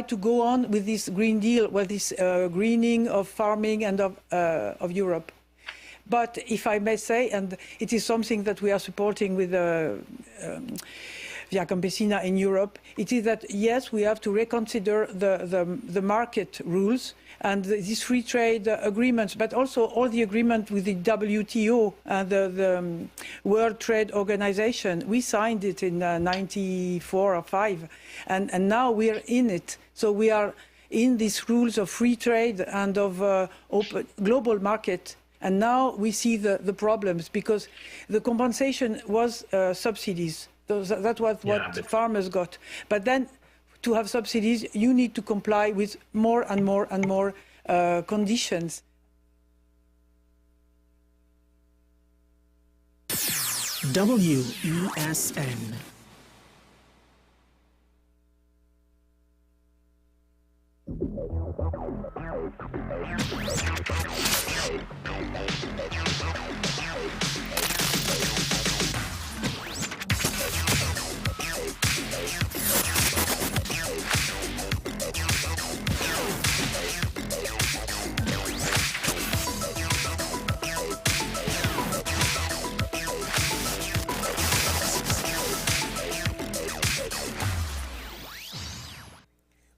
to go on with this Green Deal, with this greening of farming and of Europe. But if I may say, and it is something that we are supporting with Via Campesina in Europe, it is that, yes, we have to reconsider the market rules and these free trade agreements, but also all the agreement with the WTO and the World Trade Organization. We signed it in 94 or 5, and now we are in it. So we are in these rules of free trade and of open global market. And now we see the problems, because the compensation was subsidies. That was what farmers got. But then to have subsidies, you need to comply with more and more and more conditions. WESN.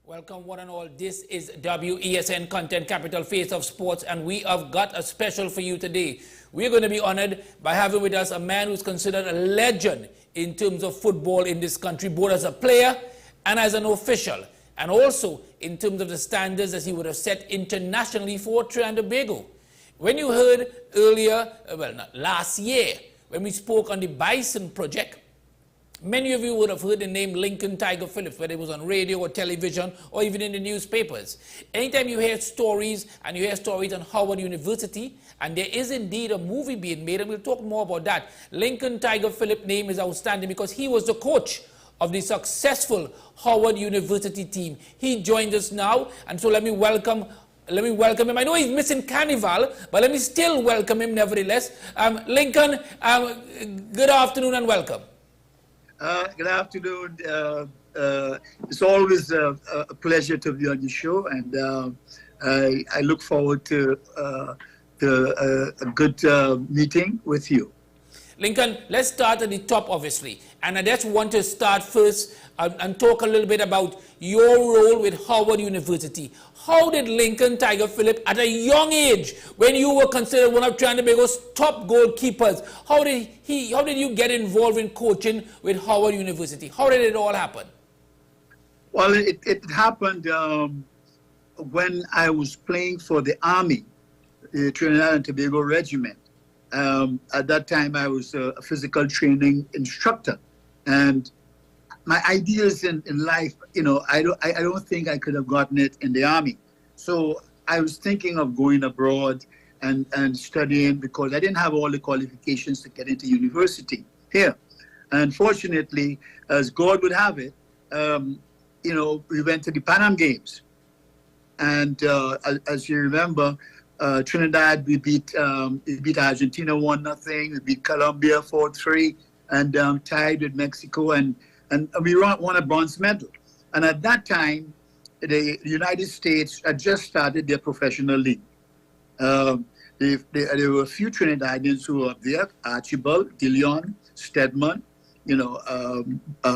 Welcome one and all. This is WESN Content Capital, Face of Sports, and we have got a special for you today. We're going to be honored by having with us a man who's considered a legend in terms of football in this country, both as a player and as an official, and also in terms of the standards that he would have set internationally for Trinidad and Tobago. When you heard earlier, well, not last year, when we spoke on the Bison project, many of you would have heard the name Lincoln Tiger Phillips, whether it was on radio or television or even in the newspapers. Anytime you hear stories, and you hear stories on Howard University, and there is indeed a movie being made, and we'll talk more about that. Lincoln Tiger Phillips' name is outstanding because he was the coach of the successful Howard University team. He joins us now, and so let me welcome him. I know he's missing Carnival, but let me still welcome him nevertheless. Lincoln, good afternoon and welcome. Good afternoon. It's always a pleasure to be on the show, and I look forward to a good meeting with you. Lincoln, let's start at the top, obviously. And I just want to start first and talk a little bit about your role with Howard University. How did Lincoln Tiger Phillips, at a young age, when you were considered one of Trinidad and Tobago's top goalkeepers, how did you get involved in coaching with Howard University? How did it all happen? Well, it happened when I was playing for the Army, the Trinidad and Tobago Regiment. At that time, I was a physical training instructor, and my ideas in life, you know, I don't think I could have gotten it in the Army. So I was thinking of going abroad and studying, because I didn't have all the qualifications to get into university here. And fortunately, as God would have it, you know, we went to the Pan Am Games, and as you remember, Trinidad, we beat Argentina 1-0. We beat Colombia 4-3, and tied with Mexico, and we won a bronze medal. And at that time, the United States had just started their professional league. There were a few Trinidadians who were up there: Archibald, Dillon, Stedman, you know,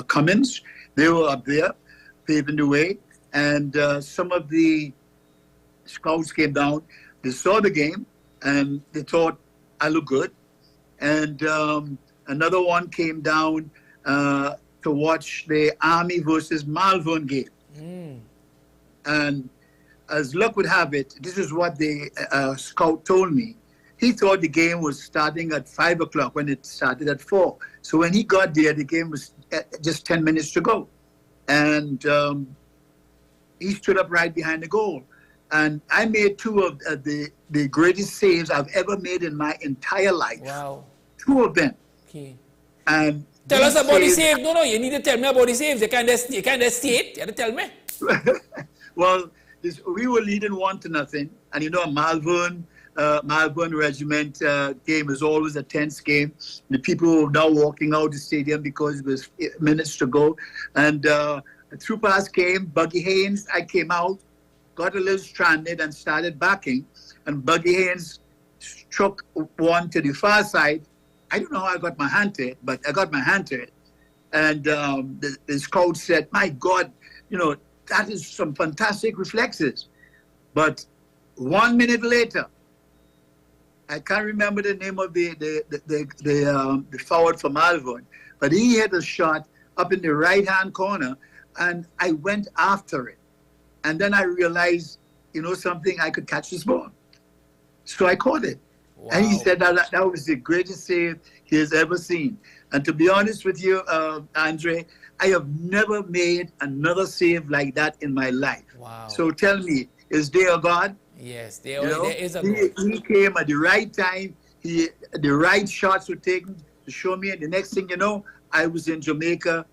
Cummins. They were up there, paving the way. And some of the scouts came down. They saw the game, and they thought, I look good. And another one came down to watch the Army versus Malvern game. And as luck would have it, this is what the scout told me. He thought the game was starting at 5 o'clock when it started at 4. So when he got there, the game was just 10 minutes to go. And he stood up right behind the goal. And I made two of the greatest saves I've ever made in my entire life. Wow. Two of them. Okay. And tell us about the saves. No, you need to tell me about the saves. You can't just state. You have to tell me. Well, we were leading 1-0. And you know, Malvern Regiment game is always a tense game. The people were now walking out the stadium because it was minutes to go. And a through pass came, Buggy Haynes, I came out, got a little stranded and started backing, and Buggy Haynes struck one to the far side. I don't know how I got my hand to it, but I got my hand to it. And this coach said, my God, you know, that is some fantastic reflexes. But 1 minute later, I can't remember the name of the forward from Malvern, but he hit a shot up in the right-hand corner, and I went after it. And then I realized, you know something, I could catch this ball. So I caught it. Wow. And he said that was the greatest save he has ever seen. And to be honest with you, Andre, I have never made another save like that in my life. Wow. So tell me, is there a God? Yes, there is a God. He came at the right time. The right shots were taken to show me. And the next thing you know, I was in Jamaica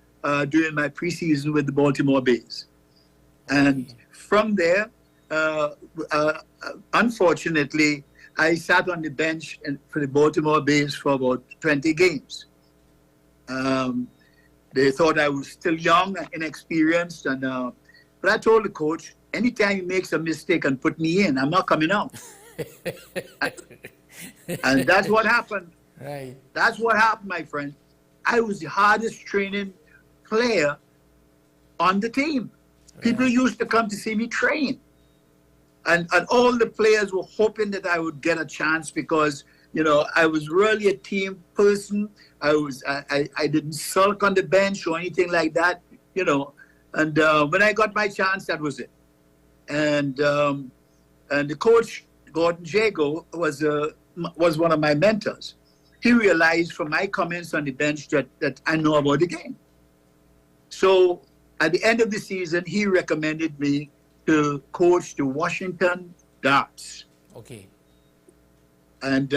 doing my preseason with the Baltimore Bays. And from there, unfortunately, I sat on the bench for the Baltimore Bays for about 20 games. They thought I was still young and inexperienced, but I told the coach, anytime he makes a mistake and put me in, I'm not coming out. And that's what happened. Right. That's what happened, my friend. I was the hardest training player on the team. People used to come to see me train. And all the players were hoping that I would get a chance because, you know, I was really a team person. I didn't sulk on the bench or anything like that, you know. And when I got my chance, that was it. And the coach, Gordon Jago, was one of my mentors. He realized from my comments on the bench that I know about the game. So at the end of the season, he recommended me to coach the Washington Darts. Okay. And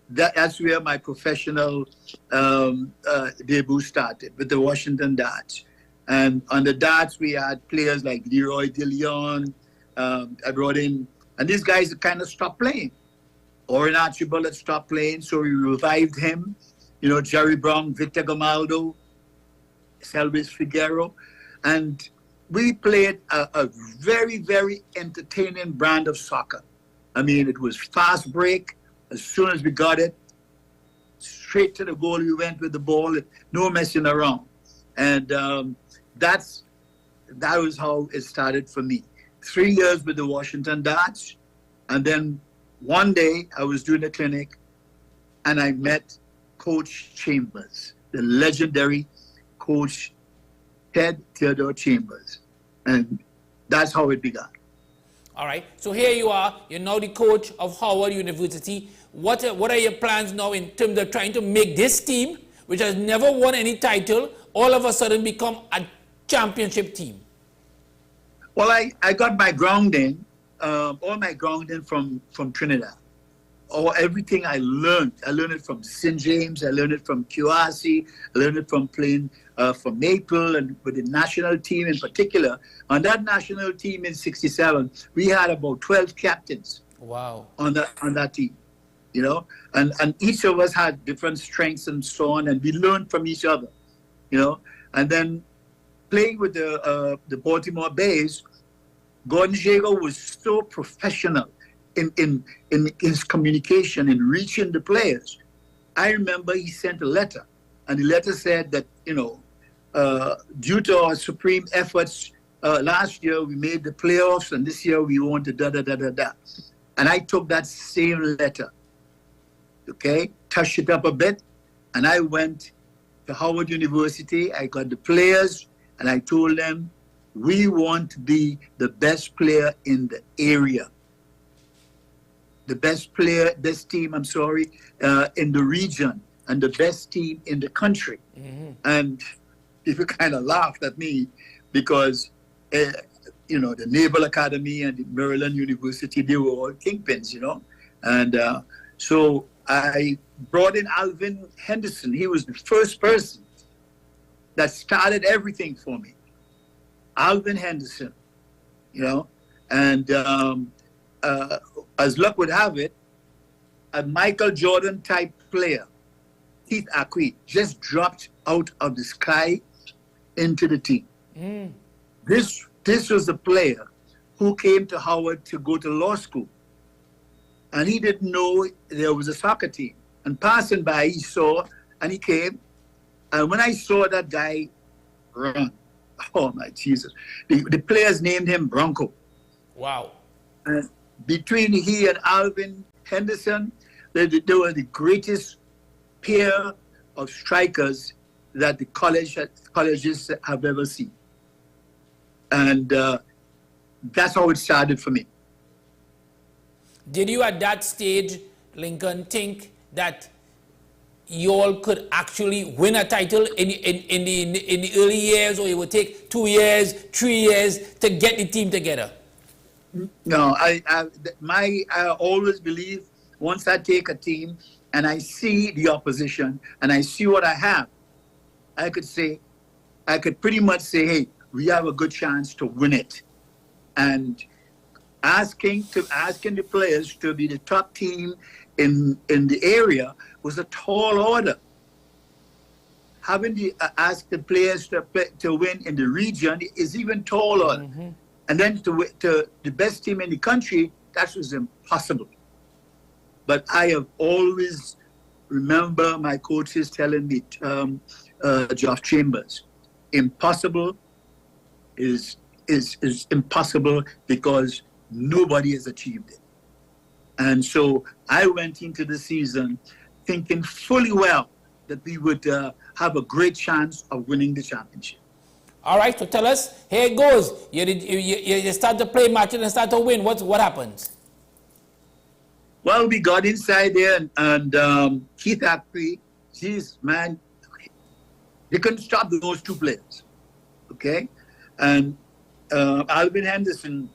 that's where my professional debut started, with the Washington Darts. And on the Darts, we had players like Leroy DeLeon. I brought in, and these guys kind of stopped playing. Orrin Archibald had stopped playing, so we revived him. You know, Jerry Brown, Victor Gamaldo, Selvis Figueroa. And we played a very, very entertaining brand of soccer. I mean, it was fast break. As soon as we got it, straight to the goal we went with the ball, no messing around. And that was how it started for me. 3 years with the Washington Darts, and then one day I was doing a clinic, and I met Coach Chambers, the legendary Coach Ted Theodore Chambers, and that's how it began. All right. So here you are. You're now the coach of Howard University. What are your plans now in terms of trying to make this team, which has never won any title, all of a sudden become a championship team? Well, I got my grounding, all my grounding from Trinidad. Everything I learned it from St. James, I learned it from QRC, I learned it from playing for Maple and with the national team in particular. On that national team in '67, we had about 12 captains. Wow. On that team, you know, and each of us had different strengths and so on, and we learned from each other, you know. And then playing with the Baltimore Bays, Gordon Jago was so professional in his communication, in reaching the players. I remember he sent a letter, and the letter said that, you know, due to our supreme efforts last year, we made the playoffs, and this year we want to da-da-da-da-da. And I took that same letter, okay, touched it up a bit, and I went to Howard University. I got the players, and I told them, we want to be the best player in the area. The best team, in the region, and the best team in the country. Mm-hmm. And people kind of laughed at me because, you know, the Naval Academy and the Maryland University, they were all kingpins, you know. And so I brought in Alvin Henderson. He was the first person that started everything for me. Alvin Henderson, you know. And as luck would have it, a Michael Jordan type player, Keith Acquis, just dropped out of the sky into the team. This was a player who came to Howard to go to law school. And he didn't know there was a soccer team. And passing by, he saw, and he came. And when I saw that guy run, oh my Jesus, the players named him Bronco. Wow. And between he and Alvin Henderson, they were the greatest pair of strikers that the colleges have ever seen. And that's how it started for me. Did you at that stage, Lincoln, think that you all could actually win a title in the early years, or it would take 2 years, 3 years to get the team together? No, I always believe once I take a team and I see the opposition and I see what I have, I could pretty much say, hey, we have a good chance to win it. And asking the players to be the top team in the area was a tall order. Having to ask the players to win in the region is even taller. Mm-hmm. And then to the best team in the country, that was impossible. But I have always remember my coaches telling me, Geoff Chambers, impossible is impossible because nobody has achieved it. And so I went into the season thinking fully well that we would have a great chance of winning the championship. All right, so tell us, here it goes. You start to play matches and start to win. What happens? Well, we got inside there, and Keith Ackley, geez, man, they couldn't stop those two players, okay? And Alvin Henderson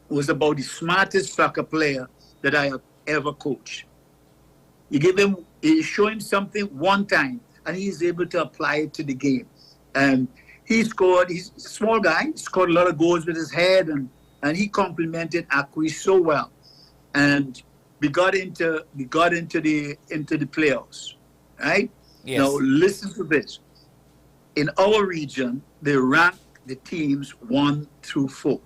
was about the smartest soccer player that I have ever coached. You show him something one time, and he's able to apply it to the game. And he's a small guy, he scored a lot of goals with his head, and he complemented Ackley so well. And we got into the playoffs, right? Yes. Now listen to this. In our region, they rank the teams 1 through 4.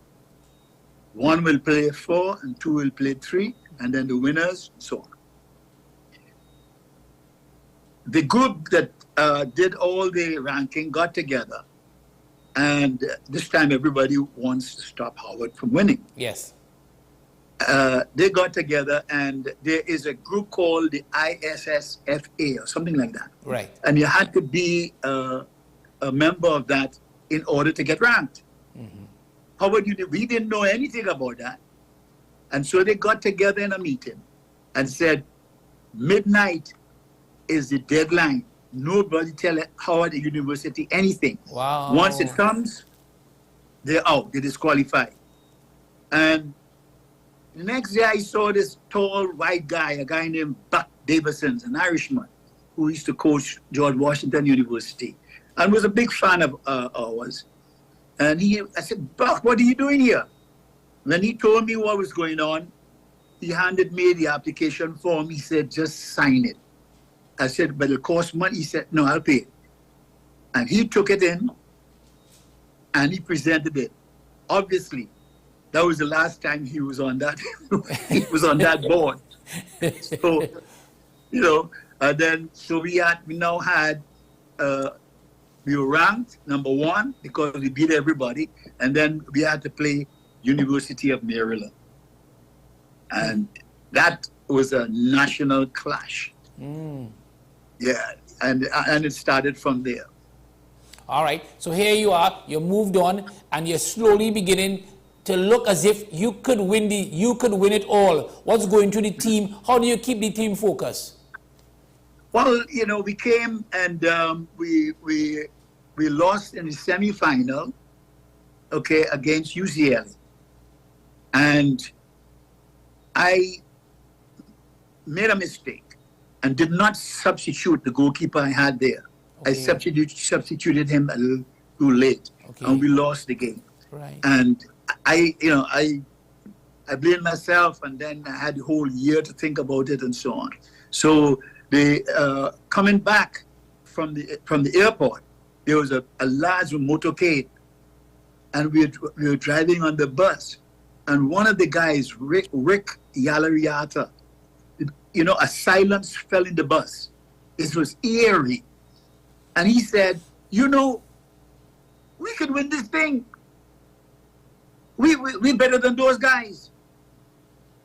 1 will play 4, and 2 will play 3, and then the winners, and so on. The group that did all the ranking got together, and this time everybody wants to stop Howard from winning. Yes. They got together, and there is a group called the ISSFA or something like that. Right. And you had to be a member of that in order to get ranked. Mm-hmm. Howard, we didn't know anything about that. And so they got together in a meeting and said, midnight is the deadline. Nobody tell Howard University anything. Wow. Once it comes, they're out, they're disqualified. And the next day I saw this tall white guy, a guy named Buck Davison, an Irishman, who used to coach George Washington University and was a big fan of ours. And I said, Buck, what are you doing here? When he told me what was going on, he handed me the application form. He said, just sign it. I said, but it'll cost money. He said, no, I'll pay it. And he took it in and he presented it. Obviously, that was the last time he was on that. He was on that board. So, and then we were ranked number 1 because we beat everybody, and then we had to play University of Maryland, and that was a national clash. Mm. Yeah, and it started from there. All right, so here you are. You moved on, and you're slowly beginning to look as if you could win it all. What's going to the team? How do you keep the team focused? Well, we came and we lost in the semifinal, okay, against UCLA. And I made a mistake and did not substitute the goalkeeper I had there. Okay. I substituted him a little too late, okay, and we lost the game. Right. And I blamed myself, and then I had the whole year to think about it and so on. So coming back from the airport, there was a large motorcade and we were driving on the bus, and one of the guys, Rick Yalariata, you know, a silence fell in the bus. It was eerie. And he said, you know, we could win this thing. We better than those guys.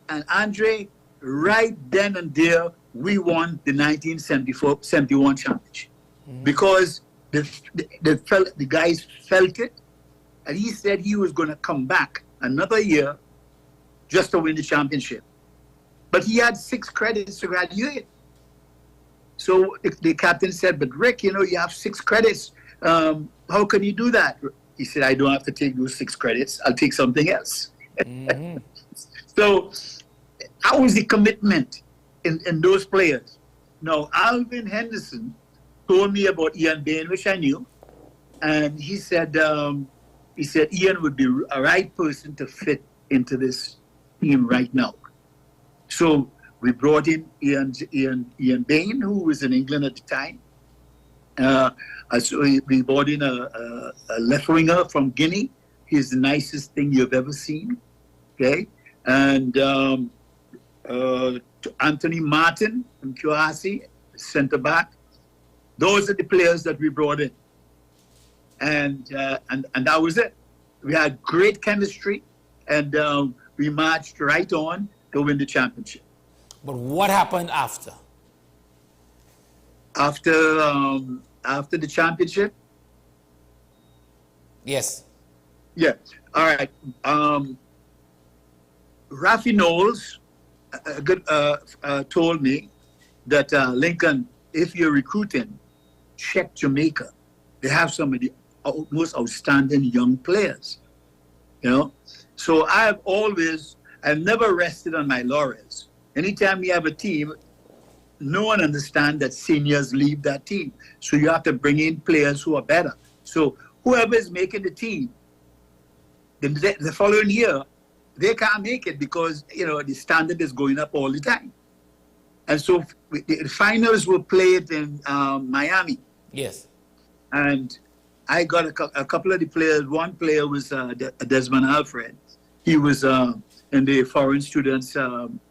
And Andre, right then and there, we won the 1974-71 championship. Because the guys felt it, and he said he was going to come back another year just to win the championship. But he had 6 credits to graduate. So the captain said, but Rick, you know, you have 6 credits. How can you do that? He said, I don't have to take those 6 credits. I'll take something else. So that was the commitment in those players. Now, Alvin Henderson told me about Ian Bain, which I knew. And he said Ian would be a right person to fit into this team right now. So we brought in Ian Bain, who was in England at the time. So we brought in a left winger from Guinea. He's the nicest thing you've ever seen. Okay, and Anthony Martin from QRC, centre back. Those are the players that we brought in, and that was it. We had great chemistry, and we marched right on to win the championship. But what happened after? After the championship? Yes. Yeah. All right. Rafi Knowles told me that Lincoln, if you're recruiting, check Jamaica. They have some of the most outstanding young players. You know, so I've never rested on my laurels. Anytime we have a team, no one understands that seniors leave that team. So you have to bring in players who are better. So whoever is making the team, the following year, they can't make it because, you know, the standard is going up all the time. And so the finals were played in Miami. Yes. And I got a couple of the players. One player was Desmond Alfred. He was in the Foreign Students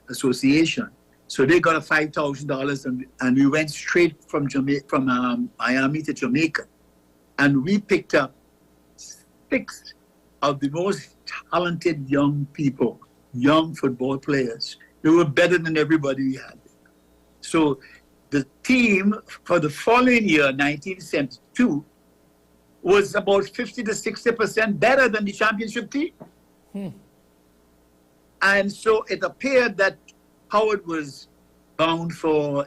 Association. So they got a $5,000, and we went straight from Miami to Jamaica. And we picked up 6 of the most talented young people, young football players. They were better than everybody we had. So the team for the following year, 1972, was about 50 to 60% better than the championship team. And so it appeared that Howard was bound for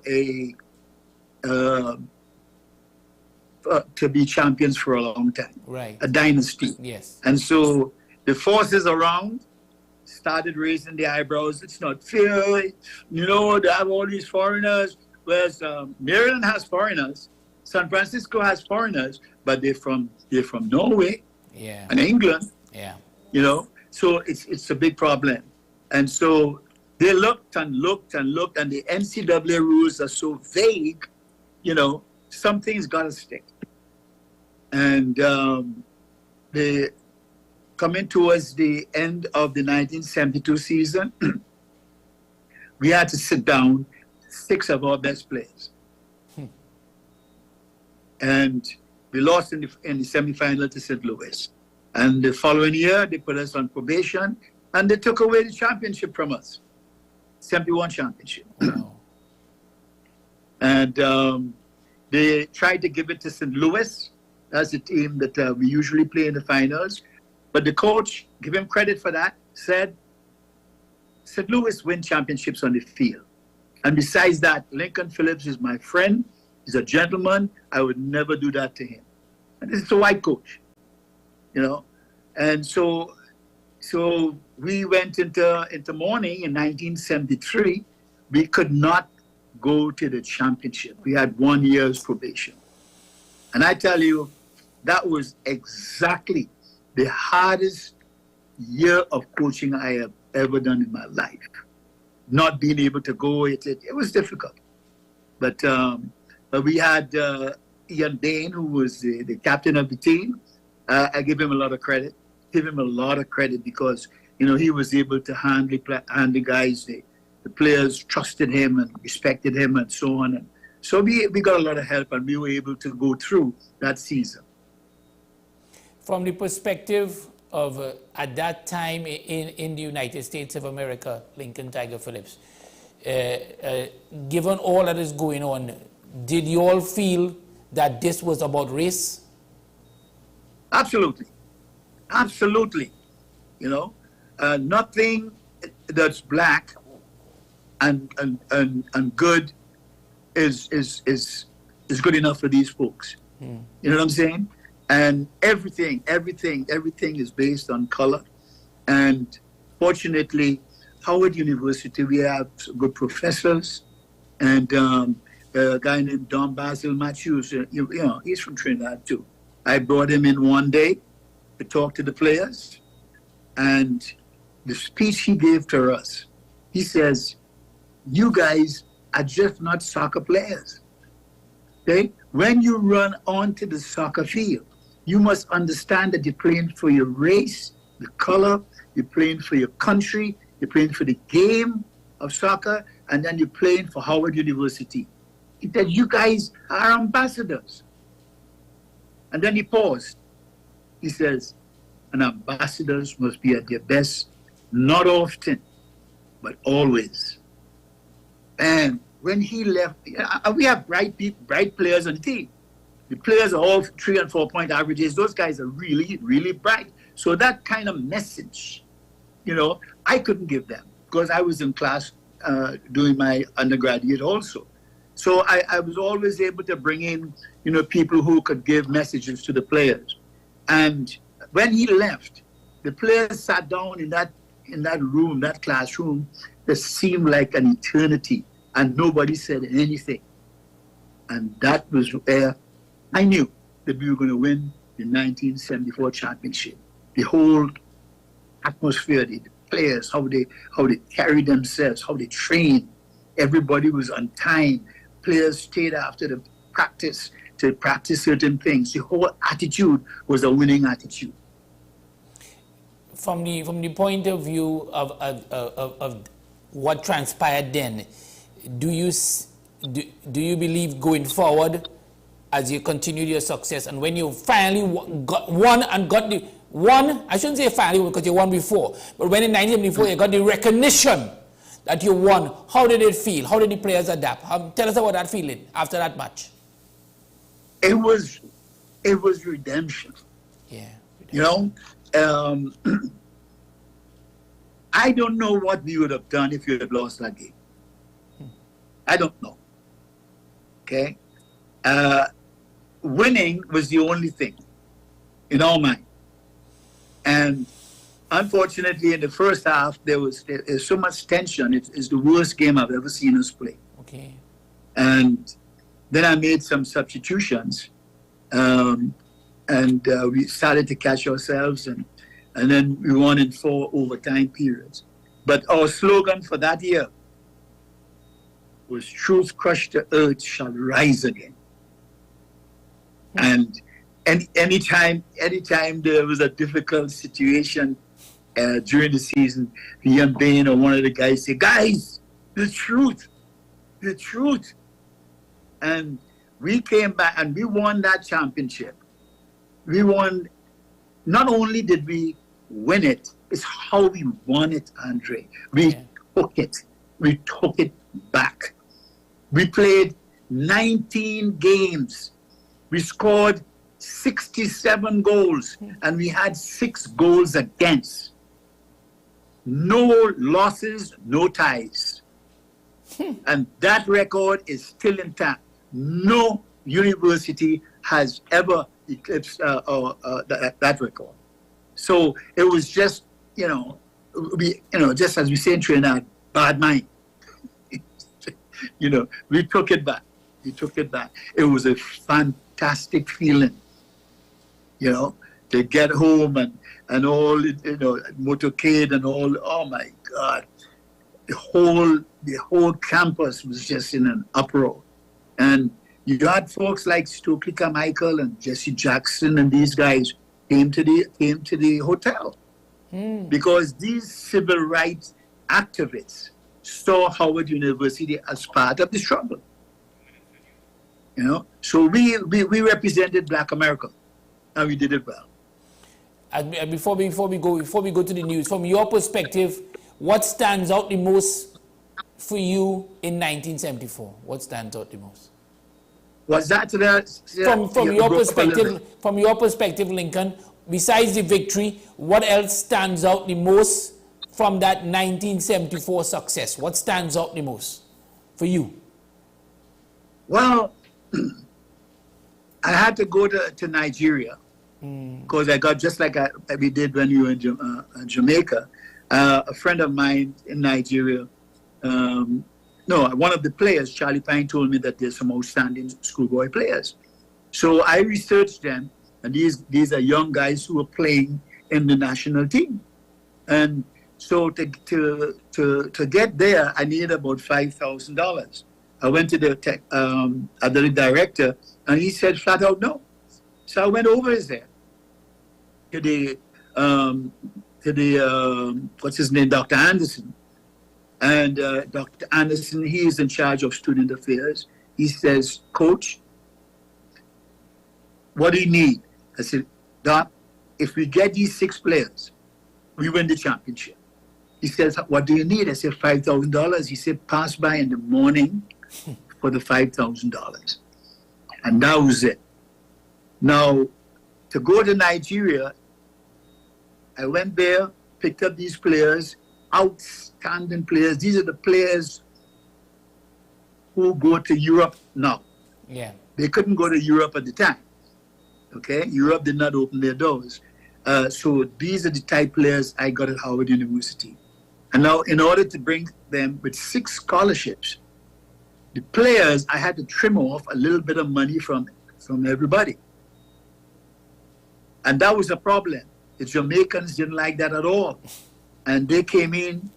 to be champions for a long time. Right. A dynasty. Yes. And so the forces around started raising the eyebrows. It's not fair. You know, they have all these foreigners. Whereas Maryland has foreigners, San Francisco has foreigners, but they're from Norway and England. Yeah. You know, so it's a big problem. And so they looked and looked and looked, and the NCAA rules are so vague, you know, something's got to stick. And they coming towards the end of the 1972 season, we had to sit down 6 of our best players. And we lost in the semifinal to St. Louis. And the following year, they put us on probation, and they took away the championship from us, 71 championship. Wow. And they tried to give it to St. Louis. That's the team that we usually play in the finals. But the coach, give him credit for that, said, St. Louis win championships on the field. And besides that, Lincoln Phillips is my friend. He's a gentleman. I would never do that to him. And this is a white coach, you know. And so we went into mourning in 1973. We could not go to the championship. We had 1 year's probation. And I tell you, that was exactly the hardest year of coaching I have ever done in my life. Not being able to go, it was difficult. But we had Ian Bain, who was the captain of the team. I give him a lot of credit. give him a lot of credit because, you know, he was able to handle the guys. The players trusted him and respected him and so on. And so we got a lot of help and we were able to go through that season. From the perspective of, at that time in the United States of America, Lincoln Tiger Phillips, given all that is going on, did you all feel that this was about race? Absolutely. Absolutely. You know, nothing that's black and good is good enough for these folks. You know what I'm saying? And everything is based on color. And fortunately, Howard University, we have good professors, and a guy named Don Basil Matthews, you know, he's from Trinidad too. I brought him in one day to talk to the players, and the speech he gave to us, he says, you guys are just not soccer players. Okay? When you run onto the soccer field, you must understand that you're playing for your race, the color, you're playing for your country, you're playing for the game of soccer, and then you're playing for Howard University. He said, you guys are ambassadors. And then he paused. He says, and ambassadors must be at their best, not often, but always. And when he left, we have bright players on the team. The players are all 3 and 4 point averages. Those guys are really, really bright. So that kind of message, you know, I couldn't give them because I was in class doing my undergraduate also. So I was always able to bring in, you know, people who could give messages to the players. And when he left, the players sat down in that room, that classroom, that seemed like an eternity, and nobody said anything. And that was where I knew that we were going to win the 1974 championship. The whole atmosphere, the players, how they carried themselves, how they trained. Everybody was on time. Players stayed after the practice to practice certain things. The whole attitude was a winning attitude. From the point of view of what transpired then, do you believe going forward, as you continued your success, and when you finally won, I shouldn't say finally because you won before, but when in 1974 you got the recognition that you won, how did it feel? How did the players adapt? Tell us about that feeling after that match. It was redemption. Yeah. Redemption. You know, I don't know what we would have done if you had lost that game. I don't know. Okay? Winning was the only thing in our mind. And unfortunately, in the first half, there's so much tension. It's the worst game I've ever seen us play. Okay. And then I made some substitutions, and we started to catch ourselves, and then we won in 4 overtime periods. But our slogan for that year was "Truth crushed to earth shall rise again." And anytime there was a difficult situation during the season, Ian Bain or one of the guys say, "Guys, the truth." And we came back and we won that championship. We won. Not only did we win it, it's how we won it, Andre. We took it back. We played 19 games. We scored 67 goals, and we had 6 goals against. No losses, no ties. And that record is still intact. No university has ever eclipsed that record. So it was just, just as we say in Trinidad, bad mind. We took it back. It was a fantastic feeling, to get home and all, motorcade and all. Oh my God, the whole campus was just in an uproar, and you had folks like Stokely Carmichael and Jesse Jackson and these guys. came to the hotel because these civil rights activists saw Howard University as part of the struggle. You know, so we represented Black America, and we did it well. And before we go to the news, from your perspective, what stands out the most for you in 1974? What stands out the most? Was that from your perspective, Lincoln? Besides the victory, what else stands out the most from that 1974 success? What stands out the most for you? Well, I had to go to Nigeria because I got, just like we did when we were in Jamaica, a friend of mine in Nigeria, one of the players, Charlie Pine, told me that there's some outstanding schoolboy players. So I researched them, and these are young guys who are playing in the national team. And so to get there, I needed about $5,000. I went to the athletic director, and he said flat out no. So I went over there to the what's his name, Dr. Anderson. And Dr. Anderson, he is in charge of student affairs. He says, Coach, what do you need? I said, Doc, if we get these 6 players, we win the championship. He says, what do you need? I said, $5,000. He said, pass by in the morning for the $5,000. And that was it. Now, to go to Nigeria, I went there, picked up these players, outstanding players. These are the players who go to Europe now. Yeah. They couldn't go to Europe at the time. Okay? Europe did not open their doors. So these are the type players I got at Howard University. And now, in order to bring them with 6 scholarships, the players, I had to trim off a little bit of money from everybody. And that was a problem. The Jamaicans didn't like that at all. And they came in,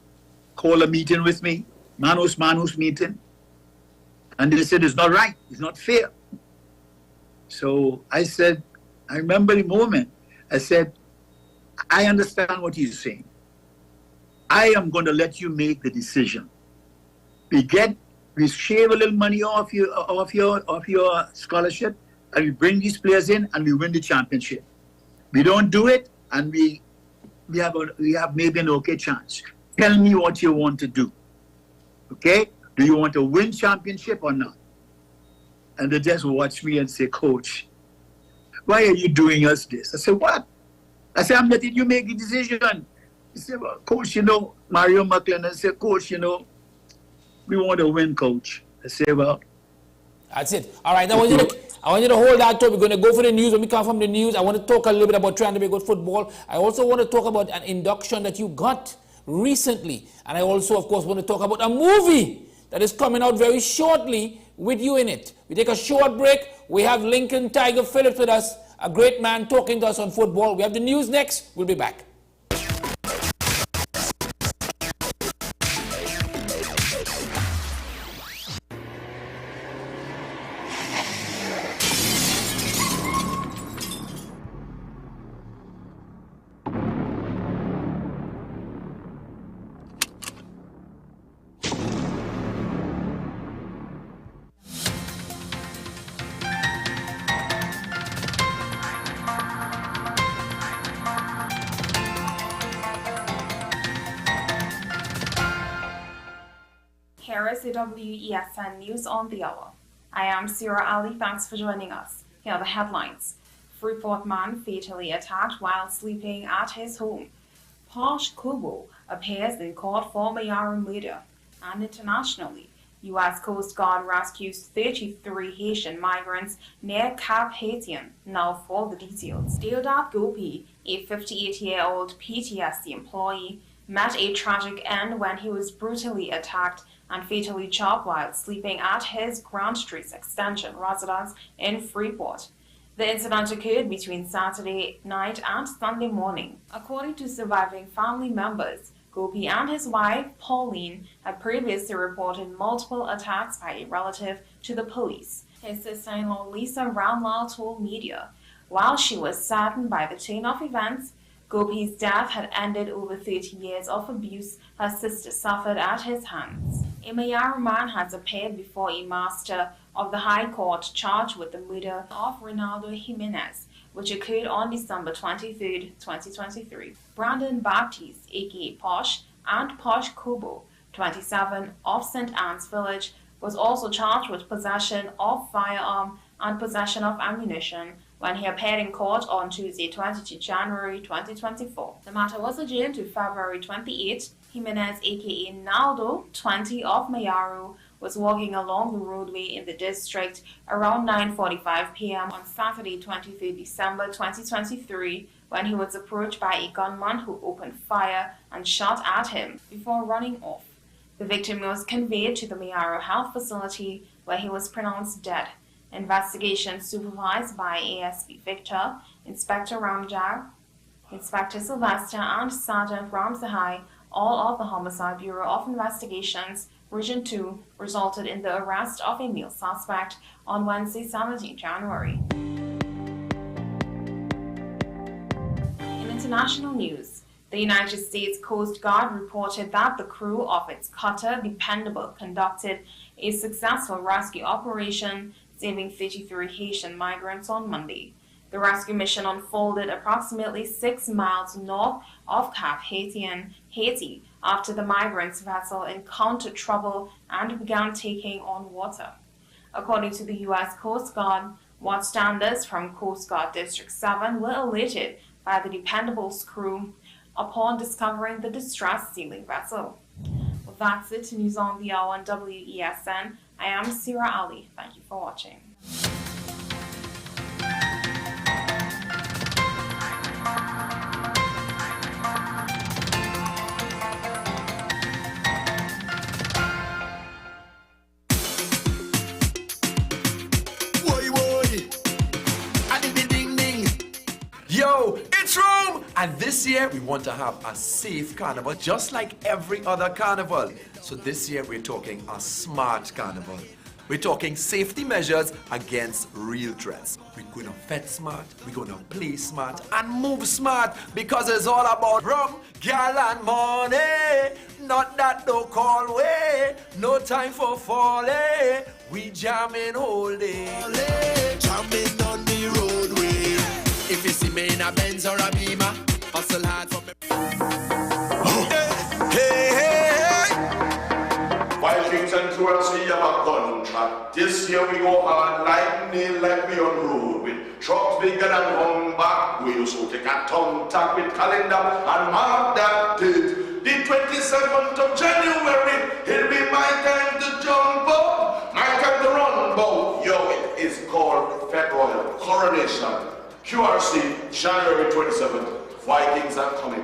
called a meeting with me, Manos meeting. And they said, it's not right, it's not fair. So I said, I remember the moment, I said, I understand what you're saying. I am going to let you make the decision. We shave a little money off your scholarship, and we bring these players in, and we win the championship. We don't do it, and we have maybe an okay chance. Tell me what you want to do. Okay? Do you want to win championship or not? And they just watch me and say, Coach, why are you doing us this? I said, what? I said, I'm letting you make the decision. He said, well, Coach, Mario McLennan said, Coach, we want to win, Coach. I said, well. That's it. All right, I want you to hold that thought. We're going to go for the news. When we come from the news, I want to talk a little bit about trying to be good football. I also want to talk about an induction that you got recently. And I also, of course, want to talk about a movie that is coming out very shortly with you in it. We take a short break. We have Lincoln Tiger Phillips with us, a great man talking to us on football. We have the news next. We'll be back. Here is the WESN News on the Hour. I am Sierra Ali. Thanks for joining us. Here are the headlines. Freeport man fatally attacked while sleeping at his home. Posh Kubo appears in court for Mayara murder. And internationally, U.S. Coast Guard rescues 33 Haitian migrants near Cap Haitien. Now for the details. Deodat Gopi, a 58-year-old PTSD employee, met a tragic end when he was brutally attacked and fatally chopped while sleeping at his Grand Street Extension residence in Freeport. The incident occurred between Saturday night and Sunday morning. According to surviving family members, Gopi and his wife, Pauline, had previously reported multiple attacks by a relative to the police. His sister-in-law, Lisa Ramlal, told media, While she was saddened by the chain of events, Gopi's death had ended over 30 years of abuse her sister suffered at his hands. A Mayaro man has appeared before a master of the High Court charged with the murder of Ronaldo Jimenez, which occurred on December 23, 2023. Brandon Baptiste, aka Posh, and Posh Kubo, 27, of St. Anne's Village, was also charged with possession of firearm and possession of ammunition when he appeared in court on Tuesday, 22 January 2024. The matter was adjourned to February 28. Jimenez, aka Naldo, 20, of Mayaro, was walking along the roadway in the district around 9:45 p.m. on Saturday, 23 December 2023, when he was approached by a gunman who opened fire and shot at him before running off. The victim was conveyed to the Mayaro Health Facility, where he was pronounced dead. Investigation supervised by ASP Victor, Inspector Ramjag, Inspector Sylvester, and Sergeant Ramsahai, all of the Homicide Bureau of Investigations, Region 2, resulted in the arrest of a male suspect on Wednesday, 17 January. In international news, the United States Coast Guard reported that the crew of its cutter Dependable conducted a successful rescue operation, saving 33 Haitian migrants on Monday. The rescue mission unfolded approximately 6 miles north of Cap Haitien, Haiti, after the migrants' vessel encountered trouble and began taking on water. According to the U.S. Coast Guard, watchstanders from Coast Guard District 7 were alerted by the Dependable's crew upon discovering the distressed sailing vessel. Well, that's it. News on the hour on WESN. I am Sira Ali. Thank you for watching. Yo, it's Rome! And this year we want to have a safe carnival just like every other carnival. So this year we're talking a smart carnival. We're talking safety measures against real threats. We're going to vet smart, we're going to play smart, and move smart, because it's all about rum, gal, and money. Not that no call way, no time for folly. We jamming all day. Jamming on the roadway. If you see me in a Benz or a Beamer, hustle hard for me. Hey, hey, hey. Vikings and tours, we have a contract. This year we go hard like nail, like we on road with trucks bigger than one back. We also take a tongue tap with calendar and mark that date. The 27th of January, it'll be my time to jump up, my time to run boat. Yo, it is called Federal Coronation. QRC, January 27th. Vikings are coming.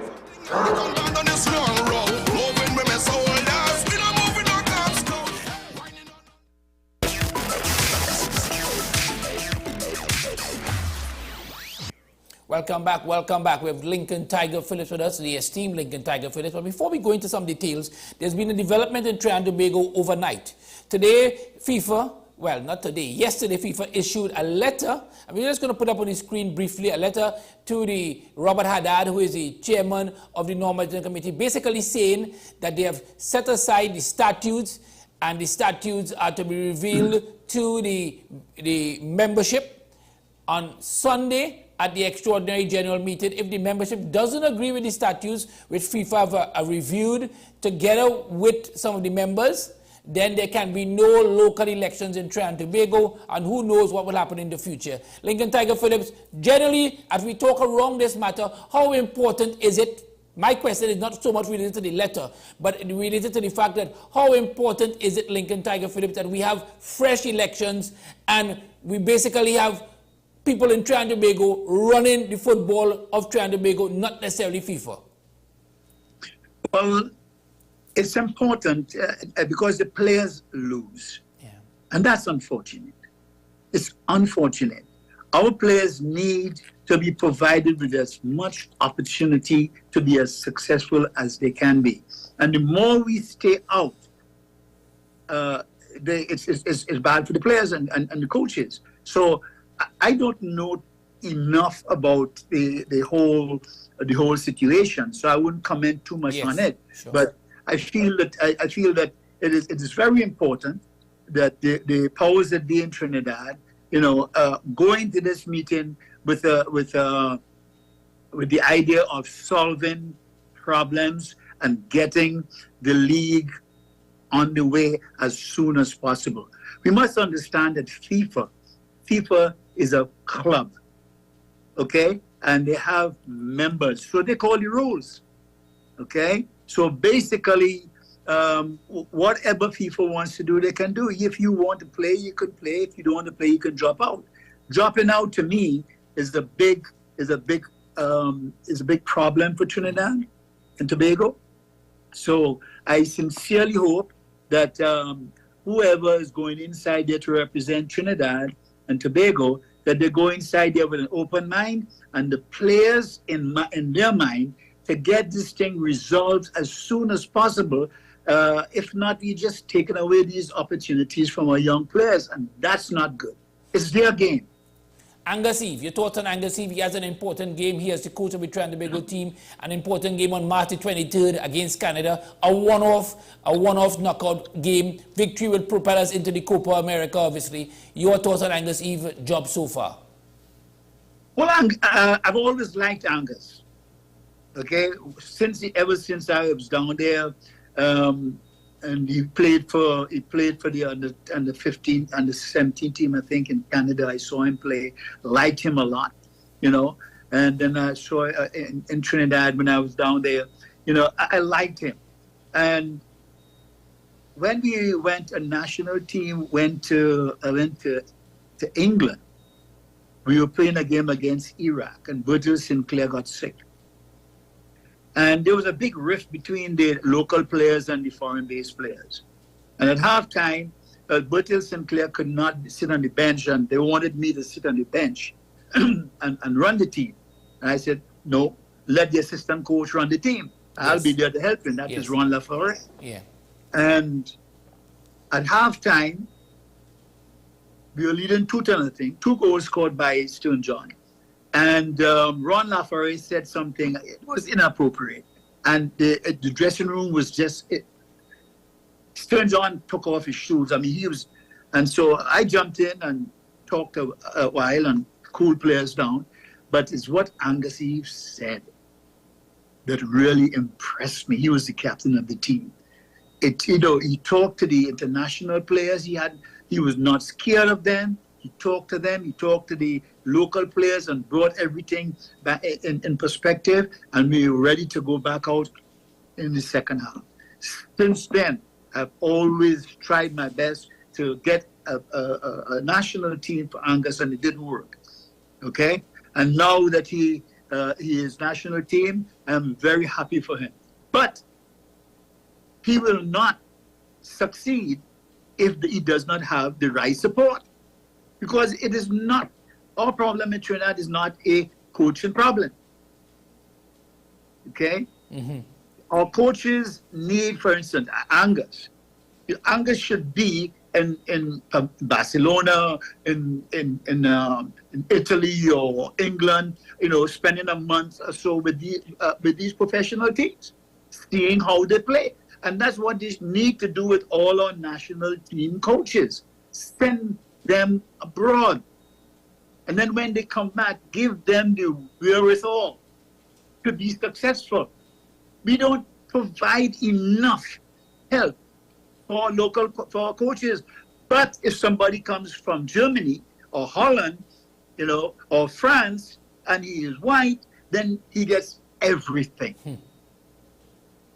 Welcome back, welcome back. We have Lincoln Tiger Phillips with us, the esteemed Lincoln Tiger Phillips. But before we go into some details, there's been a development in Trinidad and Tobago overnight. Today, FIFA, well, not today, yesterday FIFA issued a letter, and we're just going to put up on the screen briefly, a letter to the Robert Haddad, who is the chairman of the Normative Committee, basically saying that they have set aside the statutes, and the statutes are to be revealed to the membership on Sunday at the extraordinary general meeting. If the membership doesn't agree with the statutes, which FIFA have reviewed together with some of the members, then there can be no local elections in Trinidad and Tobago, and who knows what will happen in the future. Lincoln Tiger Phillips, generally, as we talk around this matter, how important is it? My question is not so much related to the letter, but related to the fact that how important is it, Lincoln Tiger Phillips, that we have fresh elections and we basically have people in Trinidad and Tobago running the football of Trinidad and Tobago, not necessarily FIFA? Well, it's important because the players lose. Yeah. And that's unfortunate. It's unfortunate. Our players need to be provided with as much opportunity to be as successful as they can be. And the more we stay out, it's bad for the players and the coaches. So I don't know enough about the whole situation, so I wouldn't comment too much on it. Sure. But I feel that it is very important that the powers that be in Trinidad, go into this meeting with the idea of solving problems and getting the league on the way as soon as possible. We must understand that FIFA is a club, okay? And they have members, so they call the rules, okay? So basically, whatever FIFA wants to do, they can do. If you want to play, you can play. If you don't want to play, you can drop out. Dropping out, to me, is a big problem for Trinidad and Tobago. So I sincerely hope that whoever is going inside there to represent Trinidad and Tobago, that they go inside there with an open mind, and the players in their mind, to get this thing resolved as soon as possible. If not, we're just taking away these opportunities from our young players, and that's not good. It's their game. Angus Eve, your thoughts on Angus Eve? He has an important game. He has the coach of the Trinidad and Tobago team. An important game on March 23rd against Canada. A one-off knockout game. Victory will propel us into the Copa America, obviously. Your thoughts on Angus Eve's job so far? Well, I've always liked Angus. Okay, ever since I was down there, and he played for the under 15, under 17 team, I think, in Canada. I saw him play, liked him a lot, And then I saw in Trinidad when I was down there, I liked him. And when we went, a national team went to England. We were playing a game against Iraq, and Virgil Sinclair got sick. And there was a big rift between the local players and the foreign-based players. And at halftime, Virgil Sinclair could not sit on the bench, and they wanted me to sit on the bench and run the team. And I said, no, let the assistant coach run the team. I'll be there to help him. That is Ron LaForest. Yeah. And at halftime, we were leading 2-0, I think. 2 goals scored by Stern John. And Ron LaForest said something, it was inappropriate. And the dressing room was just, Stern John took off his shoes. I mean, and so I jumped in and talked a while and cooled players down. But it's what Angus Eve said that really impressed me. He was the captain of the team. He talked to the international players. He was not scared of them. He talked to them. He talked to the local players and brought everything back in perspective. And we were ready to go back out in the second half. Since then, I've always tried my best to get a national team for Angus, and it didn't work. Okay? And now that he is national team, I'm very happy for him. But he will not succeed if he does not have the right support. Because it is not, our problem in Trinidad is not a coaching problem. Okay? Mm-hmm. Our coaches need, for instance, Angus. Angus should be in Barcelona, in Italy or England, spending a month or so with these professional teams, seeing how they play. And that's what they need to do with all our national team coaches. Send them abroad. And then when they come back, give them the wherewithal to be successful. We don't provide enough help for our coaches. But if somebody comes from Germany or Holland, or France, and he is white, then he gets everything.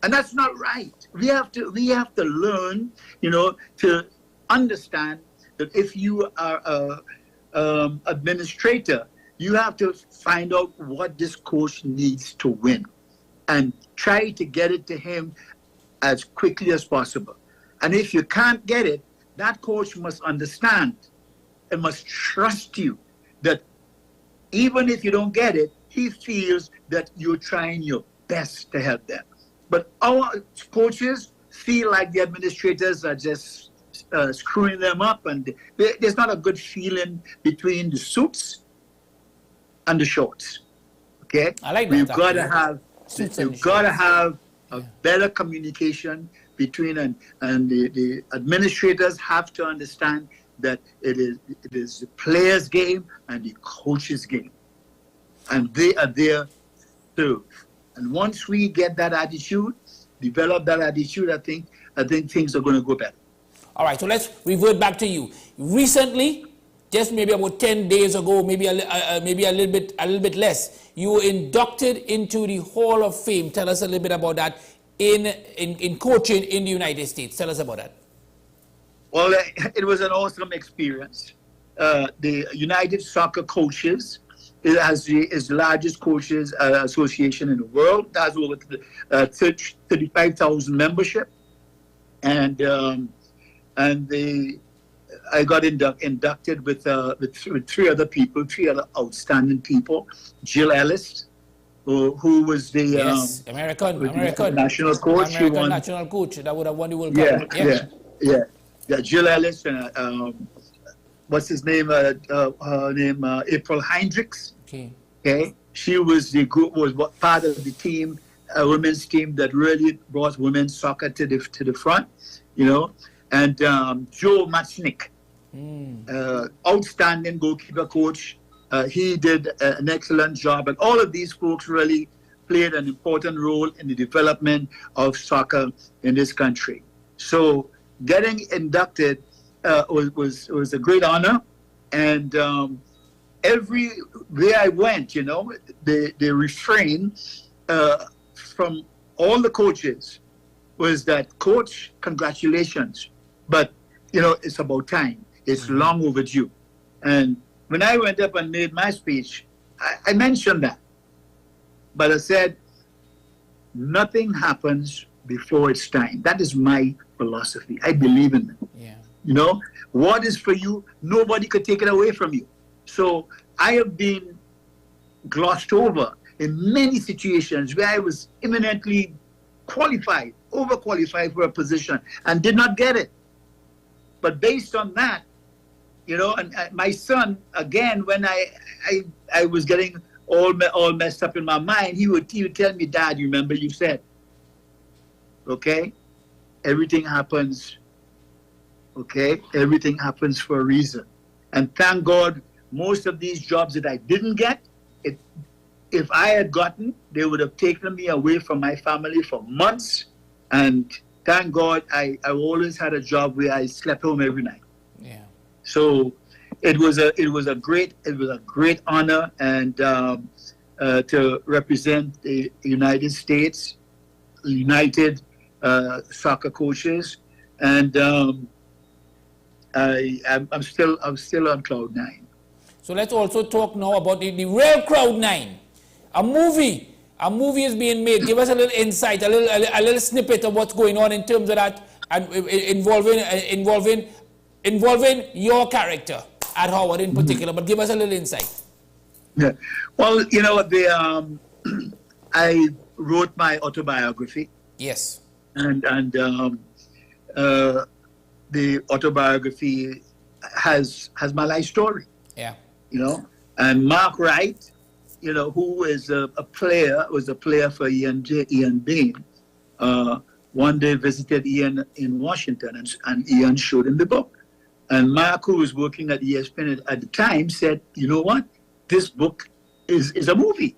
And that's not right. We have to learn, to understand that if you are an administrator, you have to find out what this coach needs to win and try to get it to him as quickly as possible. And if you can't get it, that coach must understand and must trust you that even if you don't get it, he feels that you're trying your best to help them. But our coaches feel like the administrators are just screwing them up, and there's not a good feeling between the suits undershorts. Okay, I like that. We've got to actually. have Suits you've and got to shorts. have a better communication between and the administrators have to understand that it is the players' game and the coaches' game, and they are there to serve. And once we get that attitude, develop that attitude, I think things are going to go better. All right, so let's revert back to you. Recently, just maybe about 10 days ago, maybe a little bit less, you were inducted into the Hall of Fame. Tell us a little bit about that in coaching in the United States. Tell us about that. Well, it was an awesome experience. The United Soccer Coaches is the largest coaches association in the world. That's over 35,000 membership, and I got inducted with three other outstanding people. Jill Ellis, who was the American national coach. American national coach that would have won the World Cup. Yeah. Jill Ellis and what's his name? Her name April Hendricks. Okay. She was part of the team, women's team that really brought women's soccer to the front. And Joe Matchnick, outstanding goalkeeper coach. He did an excellent job, and all of these folks really played an important role in the development of soccer in this country. So getting inducted was a great honor, and everywhere I went, the refrain from all the coaches was that, Coach, congratulations, but it's about time. It's long overdue. And when I went up and made my speech, I mentioned that. But I said, nothing happens before it's time. That is my philosophy. I believe in it. Yeah. What is for you, nobody could take it away from you. So I have been glossed over in many situations where I was eminently qualified, overqualified for a position and did not get it. But based on that, and my son, again, when I was getting all messed up in my mind, he would tell me, Dad, you remember you said, okay, everything happens, okay? Everything happens for a reason. And thank God, most of these jobs that I didn't get, if I had gotten, they would have taken me away from my family for months. And thank God, I always had a job where I slept home every night. Yeah. So it was a great honor, and to represent the United States, United Soccer Coaches, and I'm still on cloud nine. So let's also talk now about the real cloud nine. A movie is being made. Give us a little insight, a little snippet of what's going on in terms of that, and involving your character at Howard in particular. But give us a little insight. Yeah. Well, I wrote my autobiography. Yes. And the autobiography has my life story. Yeah. And Mark Wright, who was a player for Ian Bain, one day visited Ian in Washington, and Ian showed him the book. And Mark, who was working at ESPN at the time, said, you know what? This book is a movie.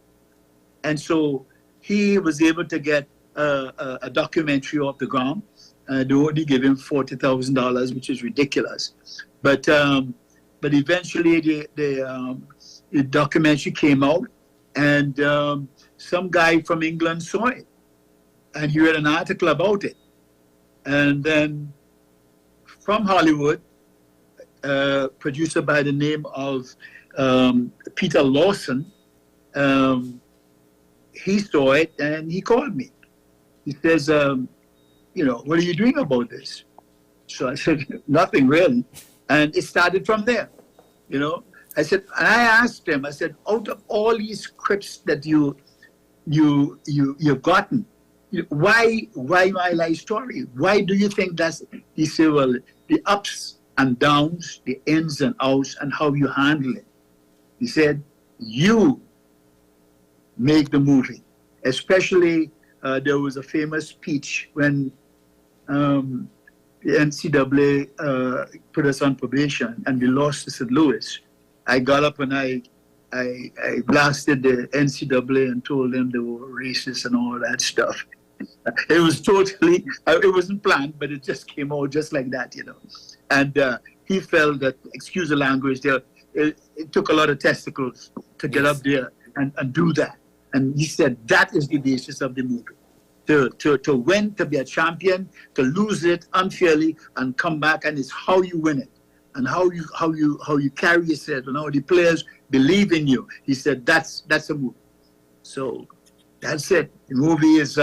And so he was able to get a documentary off the ground. They only gave him $40,000, which is ridiculous. But eventually the documentary came out, and some guy from England saw it, and he read an article about it. And then from Hollywood, a producer by the name of Peter Lawson, he saw it and he called me. He says, what are you doing about this? So I said, nothing really. And it started from there, I said, and I asked him, I said, out of all these scripts that you've gotten, why my life story? Why do you think that's? He said, well, the ups and downs, the ins and outs, and how you handle it. He said, you make the movie. Especially, there was a famous speech when the NCAA put us on probation and we lost to St. Louis. I got up and I blasted the NCAA and told them they were racist and all that stuff. It was totally, it wasn't planned, but it just came out just like that, you know. And he felt that, excuse the language, there, it took a lot of testicles to get up there and do that. And he said that is the basis of the movie. To win, to be a champion, to lose it unfairly and come back, and it's how you win it and how you carry yourself and how the players believe in you. He said that's a movie. So that's it. The movie is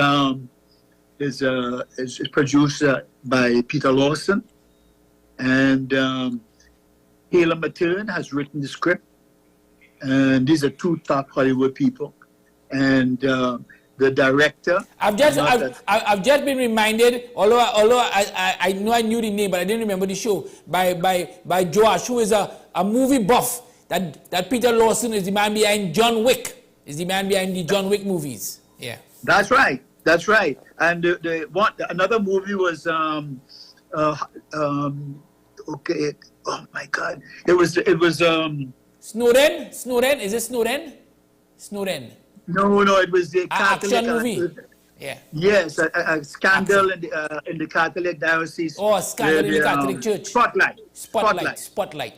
produced by Peter Lawson, and Taylor Matern has written the script. And these are two top Hollywood people. And the director. I've just been reminded, although I know I knew the name, but I didn't remember the show, by Josh, who is a movie buff. That Peter Lawson is the man behind John Wick. Is the man behind the John Wick movies. Yeah. That's right. That's right. And another movie was okay. Oh my God! It was Snowden. Snowden. Is it Snowden? Snowden. No, it was the Catholic action movie. Yeah. Yes, a scandal in the Catholic diocese. Oh, a scandal in the Catholic Church. Spotlight.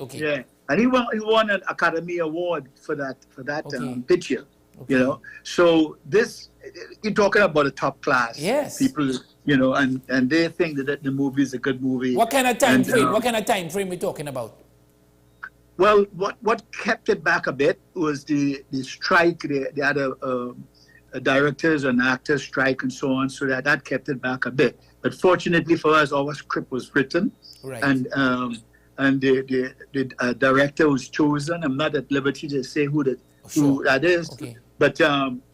Okay. Yeah, and he won an Academy Award for that picture. Okay. You know, so this you're talking about a top class. Yes. People, you know, and they think that the movie is a good movie. What kind of time frame? What kind of time frame we talking about? Well, what kept it back a bit was the strike. They had a directors and actors strike and so on, so that kept it back a bit. But fortunately for us, our script was written, right. and the director was chosen. I'm not at liberty to say who that is, okay. But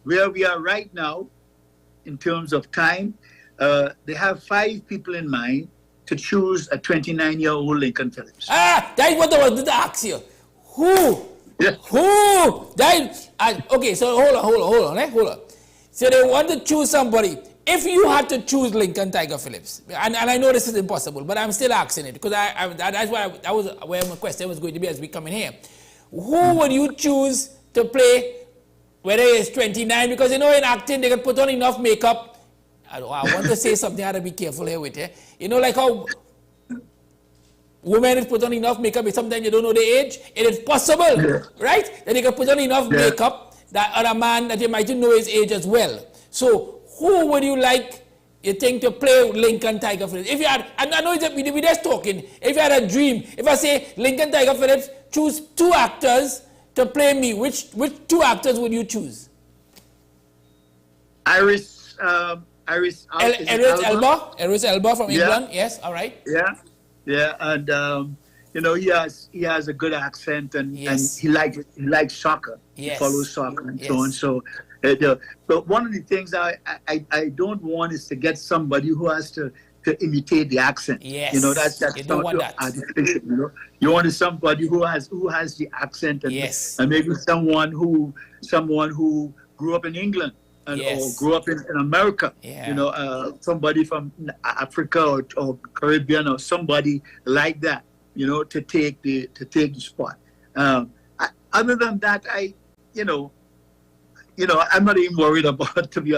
where we are right now, in terms of time, they have 5 people in mind to choose a 29-year-old Lincoln Phillips. That's what I wanted to ask you. Who? Yeah. Who? Okay, so hold on. So they want to choose somebody. If you had to choose Lincoln Tiger Phillips, and I know this is impossible, but I'm still asking it, because that's why that was where my question was going to be as we come in here. Who would you choose to play, whether it's 29? Because you know in acting, they can put on enough makeup. I want to say something I have to be careful here with. You know, like how women put on enough makeup, but sometimes you don't know the age. It is possible, right? That they can put on enough makeup that other man that you might know his age as well. So who would you like, you think, to play Lincoln Tiger Phillips? If you had, and I know we're just talking, if you had a dream, if I say Lincoln Tiger Phillips, choose 2 actors to play me, which 2 actors would you choose? Idris Elba from England. Yes, all right. Yeah, and you know, he has a good accent, and he likes soccer. He follows soccer and so on. So, but one of the things I don't want is to get somebody who has to imitate the accent. Yes. You know, that's you don't want that. artificial. You know, you want somebody who has the accent, and maybe someone who grew up in England. Or grew up in America, you know, somebody from Africa or Caribbean or somebody like that, you know, to take the spot. Other than that, I'm not even worried about to be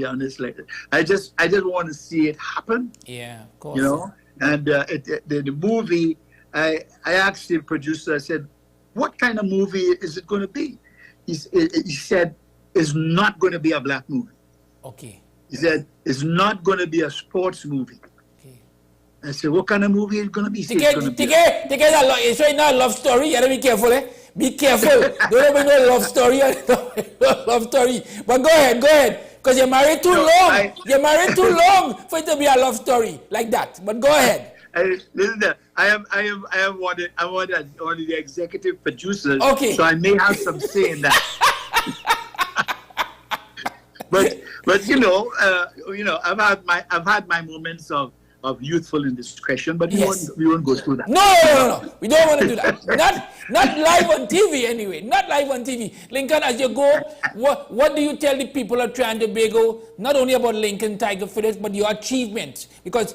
honest. Like, I just want to see it happen. Yeah, of course. You know, and the movie, I asked the producer. I said, "What kind of movie is it going to be?" He said, "It's not going to be a black movie." Okay. He said, "It's not going to be a sports movie." Okay. I said, "What kind of movie is it going to be?" It's right now a love story. You have to be careful, eh? Be careful. Don't have no love story. Love story. But go ahead. Because you're married too long. You're married too long for it to be a love story like that. But go ahead. Listen, I am one of the executive producers. Okay. So I may have some say in that. But you know, I've had my moments of of youthful indiscretion, but Yes. we won't go through that. No. We don't want to do that. Not live on TV anyway. Not live on TV. Lincoln, as you go, what do you tell the people of Trinidad and Tobago, not only about Lincoln Tiger Phillips, but your achievements? Because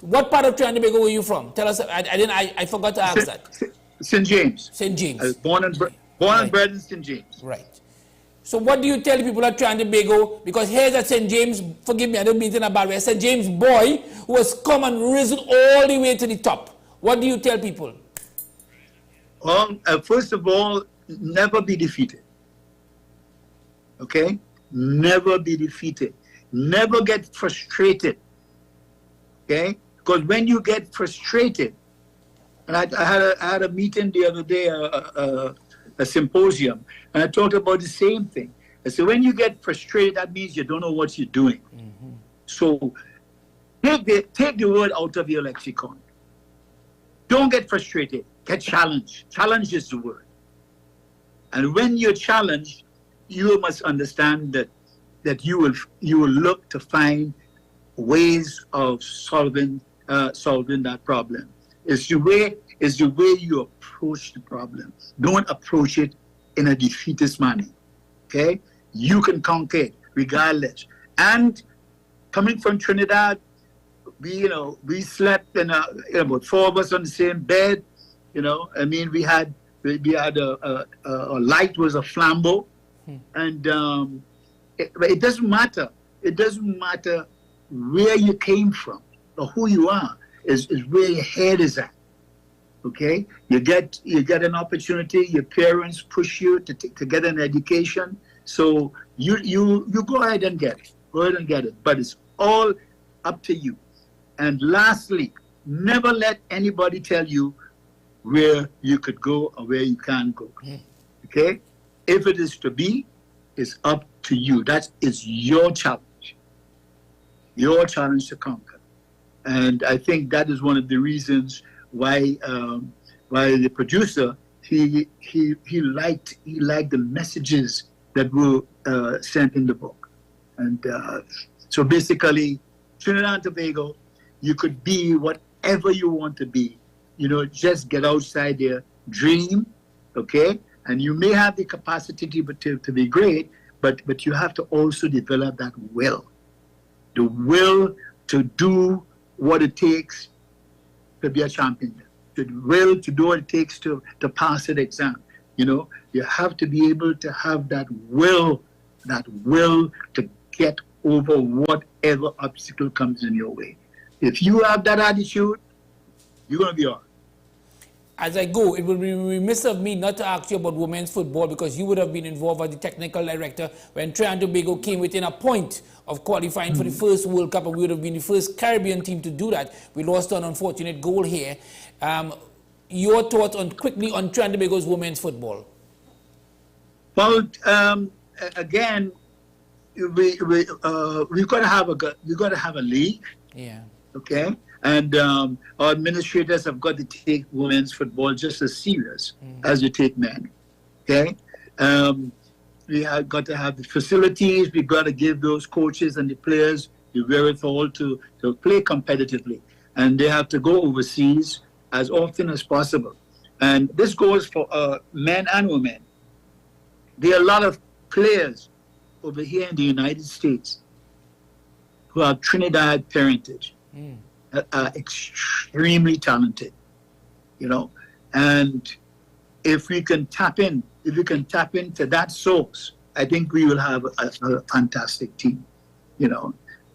what part of Trinidad and Tobago were you from? Tell us. I forgot to ask that. St. James. St. James. I was born and bred in St. James. Right. So what do you tell the people at Trinidad and Tobago? Because here's at St. James, forgive me, I don't mean it in a bad way, St. James boy who has come and risen all the way to the top. What do you tell people? Well, first of all, never be defeated. Okay? Never be defeated. Never get frustrated. Okay? Because when you get frustrated, and I had a meeting the other day, a symposium, and I talked about the same thing. I said, when you get frustrated, that means you don't know what you're doing. Mm-hmm. So take the word out of your lexicon. Don't get frustrated. Get challenged. Challenge is the word. And when you're challenged, you must understand that you will look to find ways of solving that problem. It's the way you approach the problem. Don't approach it in a defeatist manner. Okay? You can conquer it regardless. And coming from Trinidad, we slept in about 4 of us on the same bed. I mean, we had a light was a flambeau, and it doesn't matter. It doesn't matter where you came from or who you are. Is where your head is at. Okay, you get an opportunity. Your parents push you to get an education, so you go ahead and get it. Go ahead and get it. But it's all up to you. And lastly, never let anybody tell you where you could go or where you can't go. Okay, if it is to be, it's up to you. That is your challenge. Your challenge to conquer. And I think that is one of the reasons why the producer he liked the messages that were sent in the book. And so basically, Trinidad and Tobago, you could be whatever you want to be. Just get outside there, dream, okay? And you may have the capacity to be great, but you have to also develop that will. The will to do what it takes to be a champion, the will to do what it takes to pass an exam. You have to be able to have that will to get over whatever obstacle comes in your way. If you have that attitude, you're going to be all right. As I go, it would be remiss of me not to ask you about women's football, because you would have been involved as the technical director when Trinidad and Tobago came within a point of qualifying for the first World Cup, and we would have been the first Caribbean team to do that. We lost an unfortunate goal here. Your thoughts quickly on Trinidad and Tobago's women's football? Well, again, we got to have a league. Yeah. Okay. And our administrators have got to take women's football just as serious as you take men. Okay? We have got to have the facilities. We've got to give those coaches and the players the wherewithal to play competitively. And they have to go overseas as often as possible. And this goes for men and women. There are a lot of players over here in the United States who have Trinidad parentage. Are extremely talented, and if we can tap into that source, I think we will have a fantastic team,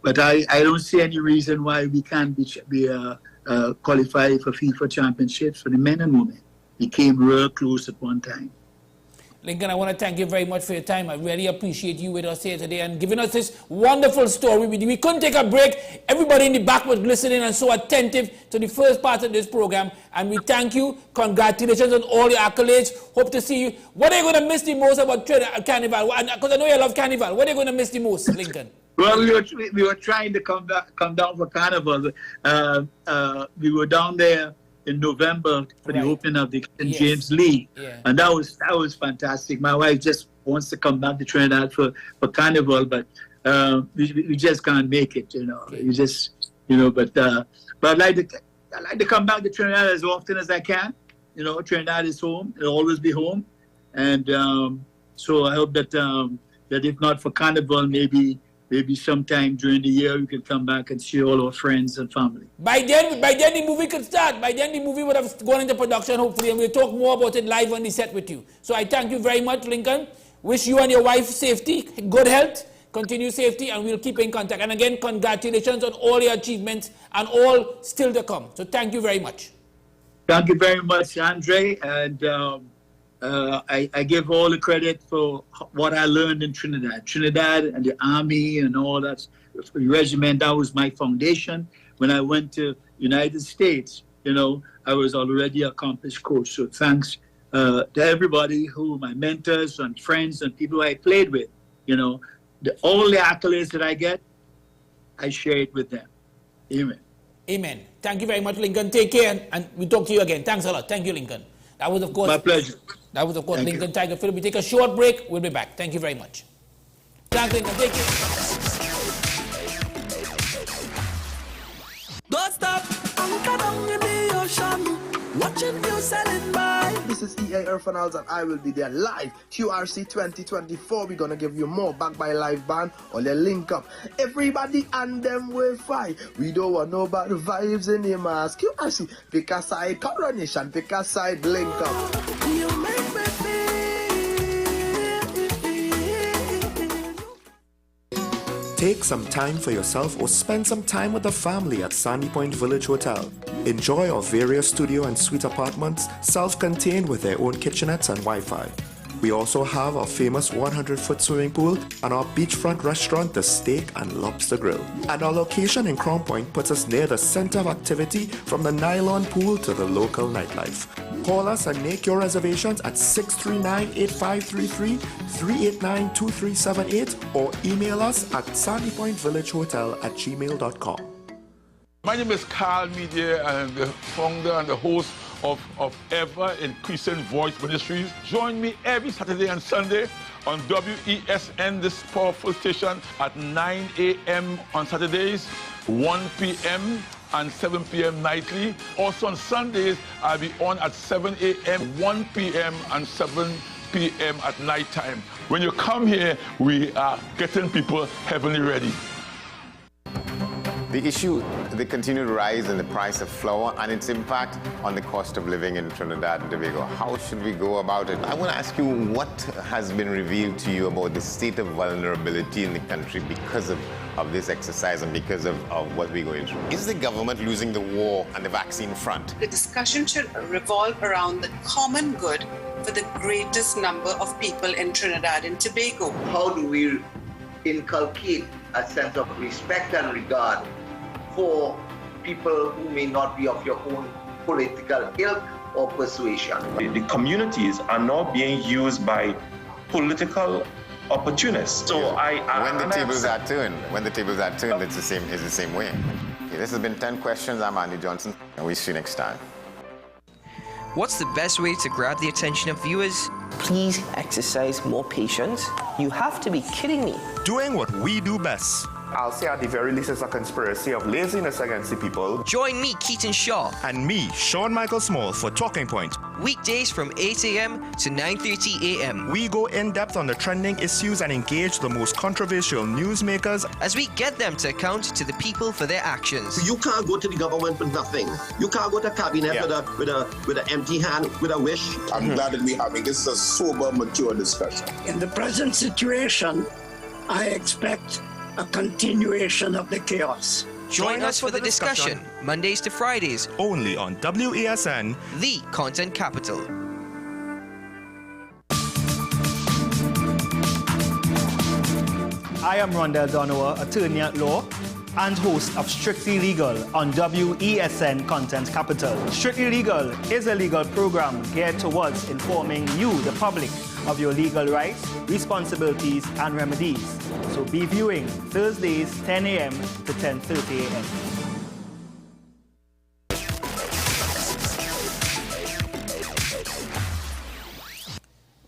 But I don't see any reason why we can't be qualified for FIFA championships for the men and women. We came real close at one time. Lincoln, I want to thank you very much for your time. I really appreciate you with us here today and giving us this wonderful story. We couldn't take a break. Everybody in the back was listening and so attentive to the first part of this program. And we thank you. Congratulations on all your accolades. Hope to see you. What are you going to miss the most about Carnival? Because I know you love Carnival. What are you going to miss the most, Lincoln? Well, we were trying to come down for Carnival. We were down there in November for the opening of the St. James League, and that was fantastic. My wife just wants to come back to Trinidad for Carnival, but we just can't make it. But I'd like to come back to Trinidad as often as I can. Trinidad is home; it'll always be home, and so I hope that that if not for Carnival, maybe sometime during the year we can come back and see all our friends and family. By then the movie could start. By then the movie would have gone into production, hopefully, and we'll talk more about it live on the set with you. So I thank you very much, Lincoln. Wish you and your wife safety, good health, continued safety, and we'll keep in contact. And again, congratulations on all your achievements and all still to come. So thank you very much. Thank you very much, Andre, and I give all the credit for what I learned in Trinidad. Trinidad and the Army and all that regiment, that was my foundation. When I went to United States, I was already an accomplished coach. So thanks to everybody my mentors and friends and people I played with. All the accolades that I get, I share it with them. Amen. Amen. Thank you very much, Lincoln. Take care, and we'll talk to you again. Thanks a lot. Thank you, Lincoln. That was, of course, my pleasure. That was, of course, Thank Lincoln you. Tiger Phil. We take a short break. We'll be back. Thank you very much. Thanks, Lincoln. Take care. Don't stop, anchor down in the ocean, watching you sailing by. This is EA Irfanals and I will be there live. QRC 2024, we're gonna give you more back by live band or the link up. Everybody and them will fight. We don't want no bad vibes in the mask. QRC, pick a side, coronation, pick a side, link up. You make me feel. Take some time for yourself or spend some time with the family at Sandy Point Village Hotel. Enjoy our various studio and suite apartments, self-contained with their own kitchenettes and Wi-Fi. We also have our famous 100-foot swimming pool and our beachfront restaurant, The Steak and Lobster Grill. And our location in Crown Point puts us near the center of activity from the nylon pool to the local nightlife. Call us and make your reservations at 639-8533, 389-2378 or email us at sandypointvillagehotel@gmail.com. My name is Carl Media. I'm the founder and the host of Ever Increasing Voice Ministries. Join me every Saturday and Sunday on WESN, this powerful station, at 9 a.m. on Saturdays, 1 p.m. and 7 p.m. nightly. Also on Sundays, I'll be on at 7 a.m., 1 p.m. and 7 p.m. at night time. When you come here, we are getting people heavenly ready. The issue, the continued rise in the price of flour and its impact on the cost of living in Trinidad and Tobago. How should we go about it? I want to ask you, what has been revealed to you about the state of vulnerability in the country because of this exercise and because of what we're going through? Is the government losing the war on the vaccine front? The discussion should revolve around the common good for the greatest number of people in Trinidad and Tobago. How do we inculcate a sense of respect and regard for people who may not be of your own political ilk or persuasion? The communities are now being used by political opportunists. So when the tables are turned, it's the same way. Okay, this has been 10 questions. I'm Andy Johnson, and we'll see you next time. What's the best way to grab the attention of viewers? Please exercise more patience. You have to be kidding me. Doing what we do best. I'll say at the very least it's a conspiracy of laziness against the people. Join me, Keaton Shaw. And me, Sean Michael Small, for Talking Point. Weekdays from 8 a.m. to 9:30 a.m. We go in-depth on the trending issues and engage the most controversial newsmakers as we get them to account to the people for their actions. You can't go to the government with nothing. You can't go to cabinet with an empty hand, with a wish. I'm glad that we're having this a sober, mature discussion. In the present situation, I expect a continuation of the chaos. Join us for the discussion, Mondays to Fridays, only on WESN, the content capital. I am Rondell Donowa, attorney at law and host of Strictly Legal on WESN Content Capital. Strictly Legal is a legal program geared towards informing you, the public, of your legal rights, responsibilities, and remedies. So be viewing Thursdays, 10 a.m. to 10:30 a.m.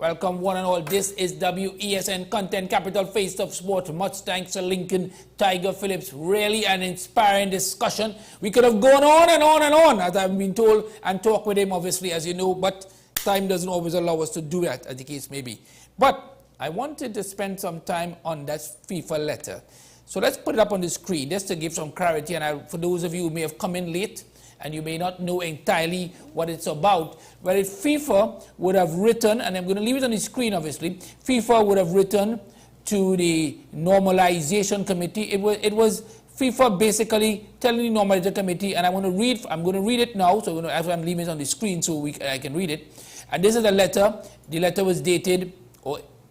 Welcome one and all. This is WESN Content Capital Face of Sport. Much thanks to Lincoln Tiger Phillips. Really an inspiring discussion. We could have gone on and on and on, as I've been told, and talk with him, obviously, as you know, but time doesn't always allow us to do that, as the case may be. But I wanted to spend some time on that FIFA letter. So let's put it up on the screen just to give some clarity. And for those of you who may have come in late and you may not know entirely what it's about, where if FIFA would have written, and I'm going to leave it on the screen obviously, FIFA would have written to the Normalization Committee. It was FIFA basically telling the Normalization Committee, and I'm going to read it now, so after I'm leaving it on the screen so I can read it. And this is the letter. The letter was dated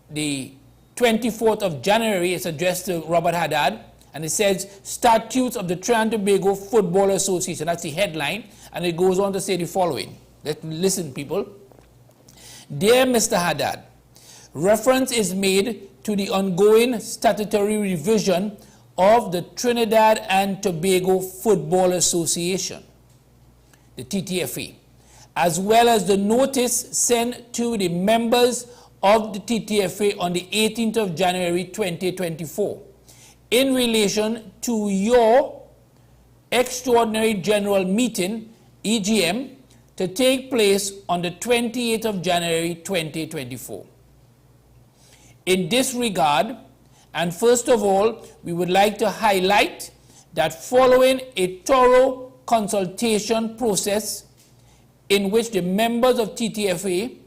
the 24th of January. It's addressed to Robert Haddad. And it says, Statutes of the Trinidad and Tobago Football Association. That's the headline. And it goes on to say the following. Listen, people. Dear Mr. Haddad, reference is made to the ongoing statutory revision of the Trinidad and Tobago Football Association, the TTFA, as well as the notice sent to the members of the TTFA on the 18th of January 2024. In relation to your Extraordinary General Meeting, EGM, to take place on the 28th of January 2024. In this regard, and first of all, we would like to highlight that following a thorough consultation process in which the members of TTFA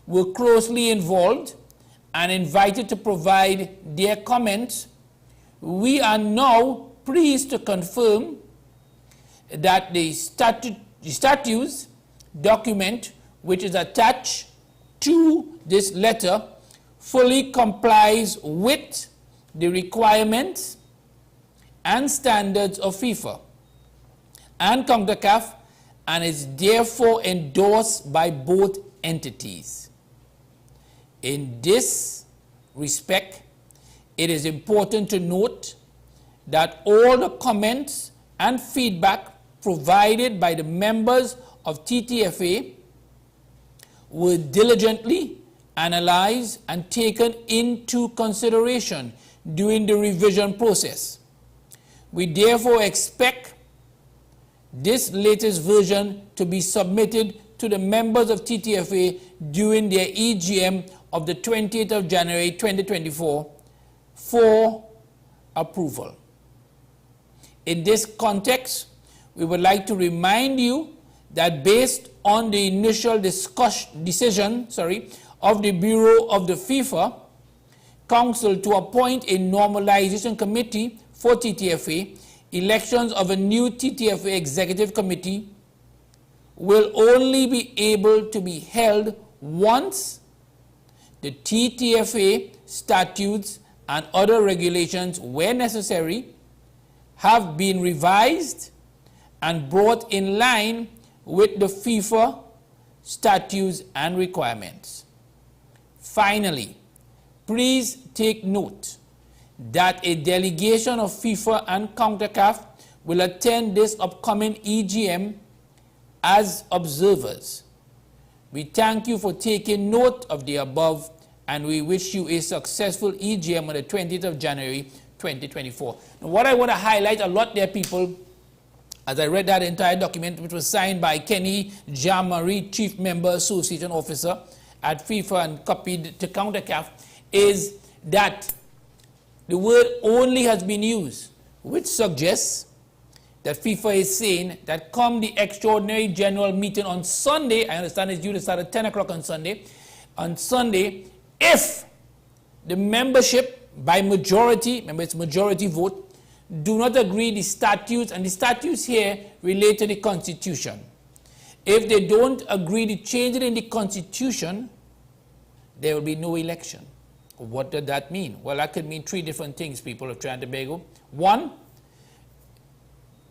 were closely involved and invited to provide their comments, we are now pleased to confirm that the statutes document which is attached to this letter fully complies with the requirements and standards of FIFA and CONCACAF and is therefore endorsed by both entities. In this respect, it is important to note that all the comments and feedback provided by the members of TTFA were diligently analyzed and taken into consideration during the revision process. We therefore expect this latest version to be submitted to the members of TTFA during their EGM of the 20th of January 2024 for approval. In this context, we would like to remind you that based on the initial decision of the Bureau of the FIFA Council to appoint a normalization committee for TTFA, elections of a new TTFA executive committee will only be able to be held once the TTFA statutes and other regulations, where necessary, have been revised and brought in line with the FIFA statutes and requirements. Finally, please take note that a delegation of FIFA and CONCACAF will attend this upcoming EGM as observers. We thank you for taking note of the above, and we wish you a successful EGM on the 20th of January 2024. Now, what I want to highlight a lot there, people, as I read that entire document, which was signed by Kenny Jean-Marie, Chief Member Association Officer at FIFA and copied to CONCACAF, is that the word only has been used, which suggests that FIFA is saying that come the Extraordinary General Meeting on Sunday, I understand it's due to start at 10 o'clock on Sunday, if the membership by majority, remember it's majority vote, do not agree the statutes, and the statutes here relate to the Constitution. If they don't agree to change it in the Constitution, there will be no election. What does that mean? Well, that could mean three different things, people of Trinidad and Tobago. One,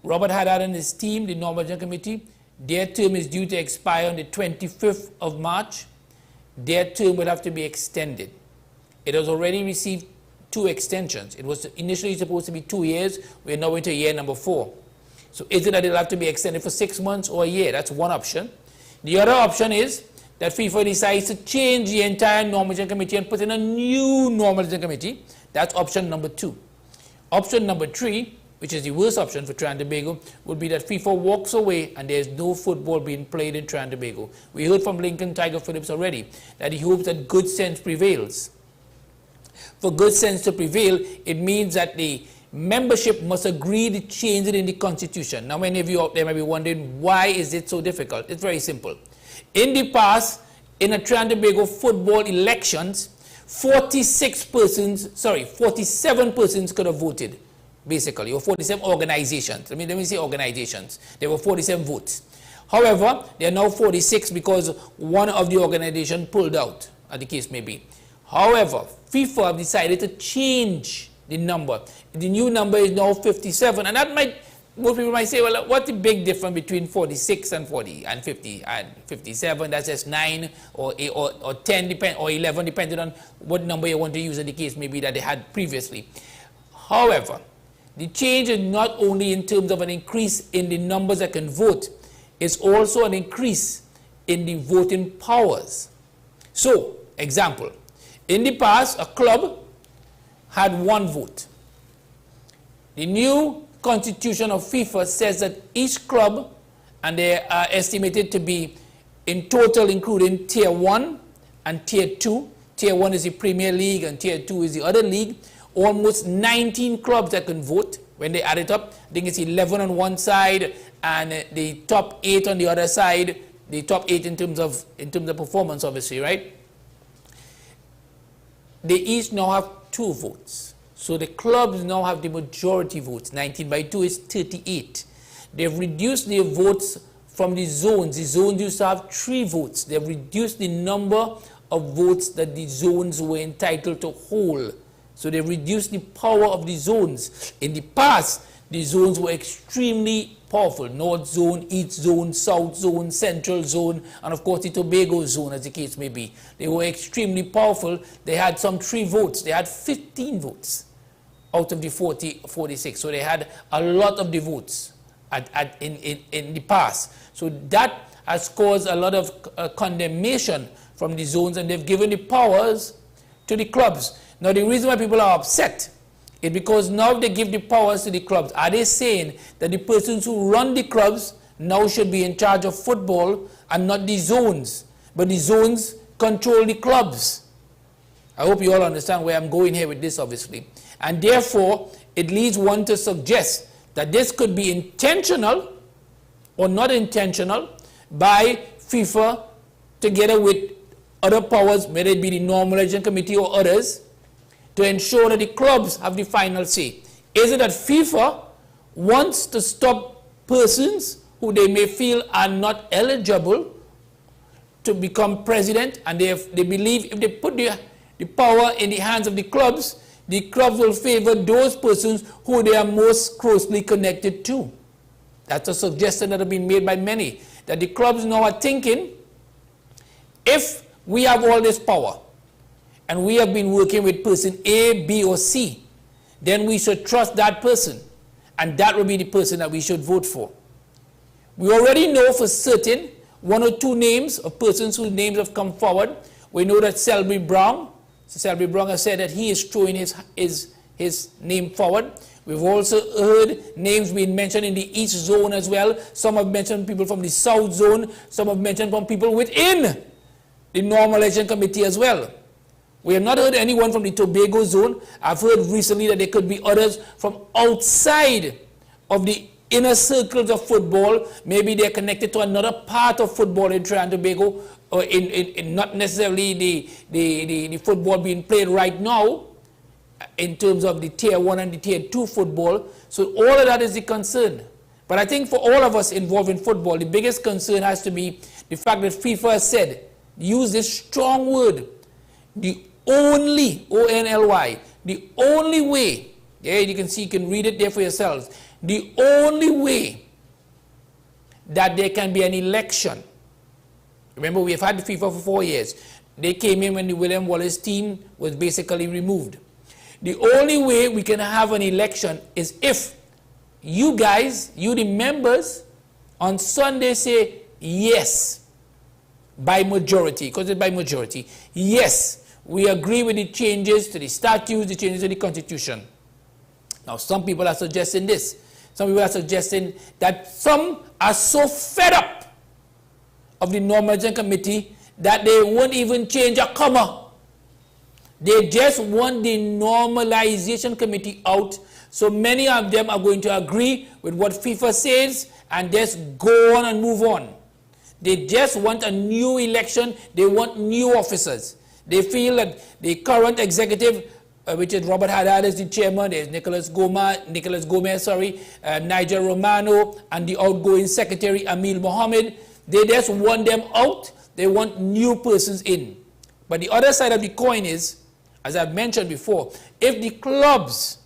Robert Haddad and his team, the Normalization Committee, their term is due to expire on the 25th of March. Their term will have to be extended. It has already received 2 extensions. It was initially supposed to be 2 years. We're now into year number 4. So is it that it'll have to be extended for 6 months or a year? That's one option. The other option is that FIFA decides to change the entire nomination committee and put in a new nomination committee. That's option number 2. Option number 3, which is the worst option for Trinidad and Tobago, would be that FIFA walks away and there's no football being played in Trinidad and Tobago. We heard from Lincoln Tiger Phillips already that he hopes that good sense prevails. For good sense to prevail, it means that the membership must agree to change it in the constitution. Now, many of you out there might be wondering, why is it so difficult? It's very simple. In the past, in a Trinidad and Tobago football elections, 47 persons could have voted, basically, or 47 organizations. Let me say organizations. There were 47 votes. However, there are now 46 because one of the organizations pulled out, as the case may be. However, FIFA have decided to change the number. The new number is now 57, and that might, most people might say, well, what's the big difference between 46 and 40 and 50 and 57? That's just 9 or 10 or 11, depending on what number you want to use in the case maybe that they had previously. However, the change is not only in terms of an increase in the numbers that can vote, it's also an increase in the voting powers. So, example, in the past, a club had 1 vote. The new constitution of FIFA says that each club, and they are estimated to be in total including Tier 1 and Tier 2. Tier 1 is the Premier League and Tier 2 is the other league. Almost 19 clubs that can vote. When they add it up, I think it's 11 on one side and the top 8 on the other side. The top 8 in terms of performance, obviously, right? They each now have 2 votes. So the clubs now have the majority votes. 19 by 2 is 38. They've reduced their votes from the zones. The zones used to have 3 votes. They've reduced the number of votes that the zones were entitled to hold. So they reduced the power of the zones. In the past, the zones were extremely powerful. North zone, East zone, South zone, Central zone, and of course the Tobago zone, as the case may be. They were extremely powerful. They had some 3 votes. They had 15 votes out of the 46. So they had a lot of the votes in the past. So that has caused a lot of condemnation from the zones, and they've given the powers to the clubs. Now, the reason why people are upset is because now they give the powers to the clubs. Are they saying that the persons who run the clubs now should be in charge of football and not the zones? But the zones control the clubs. I hope you all understand where I'm going here with this, obviously. And therefore, it leads one to suggest that this could be intentional or not intentional by FIFA together with other powers, whether it be the Normalization Committee or others, to ensure that the clubs have the final say. Is it that FIFA wants to stop persons who they may feel are not eligible to become president, and they believe if they put the power in the hands of the clubs will favor those persons who they are most closely connected to? That's a suggestion that has been made by many, that the clubs now are thinking, if we have all this power, and we have been working with person A, B, or C, then we should trust that person, and that will be the person that we should vote for. We already know for certain 1 or 2 names of persons whose names have come forward. We know that Selby Brown has said that he is throwing his name forward. We've also heard names being mentioned in the East Zone as well. Some have mentioned people from the South Zone. Some have mentioned from people within the Normalization Committee as well. We have not heard anyone from the Tobago Zone. I've heard recently that there could be others from outside of the inner circles of football. Maybe they're connected to another part of football in Trinidad and Tobago, or in not necessarily the football being played right now in terms of the Tier 1 and the Tier 2 football. So all of that is the concern. But I think for all of us involved in football, the biggest concern has to be the fact that FIFA has said, use this strong word, the only, O-N-L-Y, the only way, yeah, you can read it there for yourselves, the only way that there can be an election. Remember, we have had the FIFA for 4 years. They came in when the William Wallace team was basically removed. The only way we can have an election is if you guys, you the members, on Sunday say yes. by majority, because it's by majority, yes, we agree with the changes to the statutes, the changes to the Constitution. Now, some people are suggesting this. Some people are suggesting that some are so fed up of the Normalization Committee that they won't even change a comma. They just want the Normalization Committee out. So many of them are going to agree with what FIFA says and just go on and move on. They just want a new election. They want new officers. They feel that the current executive, which is Robert Haddad as the chairman, there's Nicholas Gomez, Nigel Romano, and the outgoing secretary, Emil Mohammed. They just want them out. They want new persons in. But the other side of the coin is, as I've mentioned before, if the clubs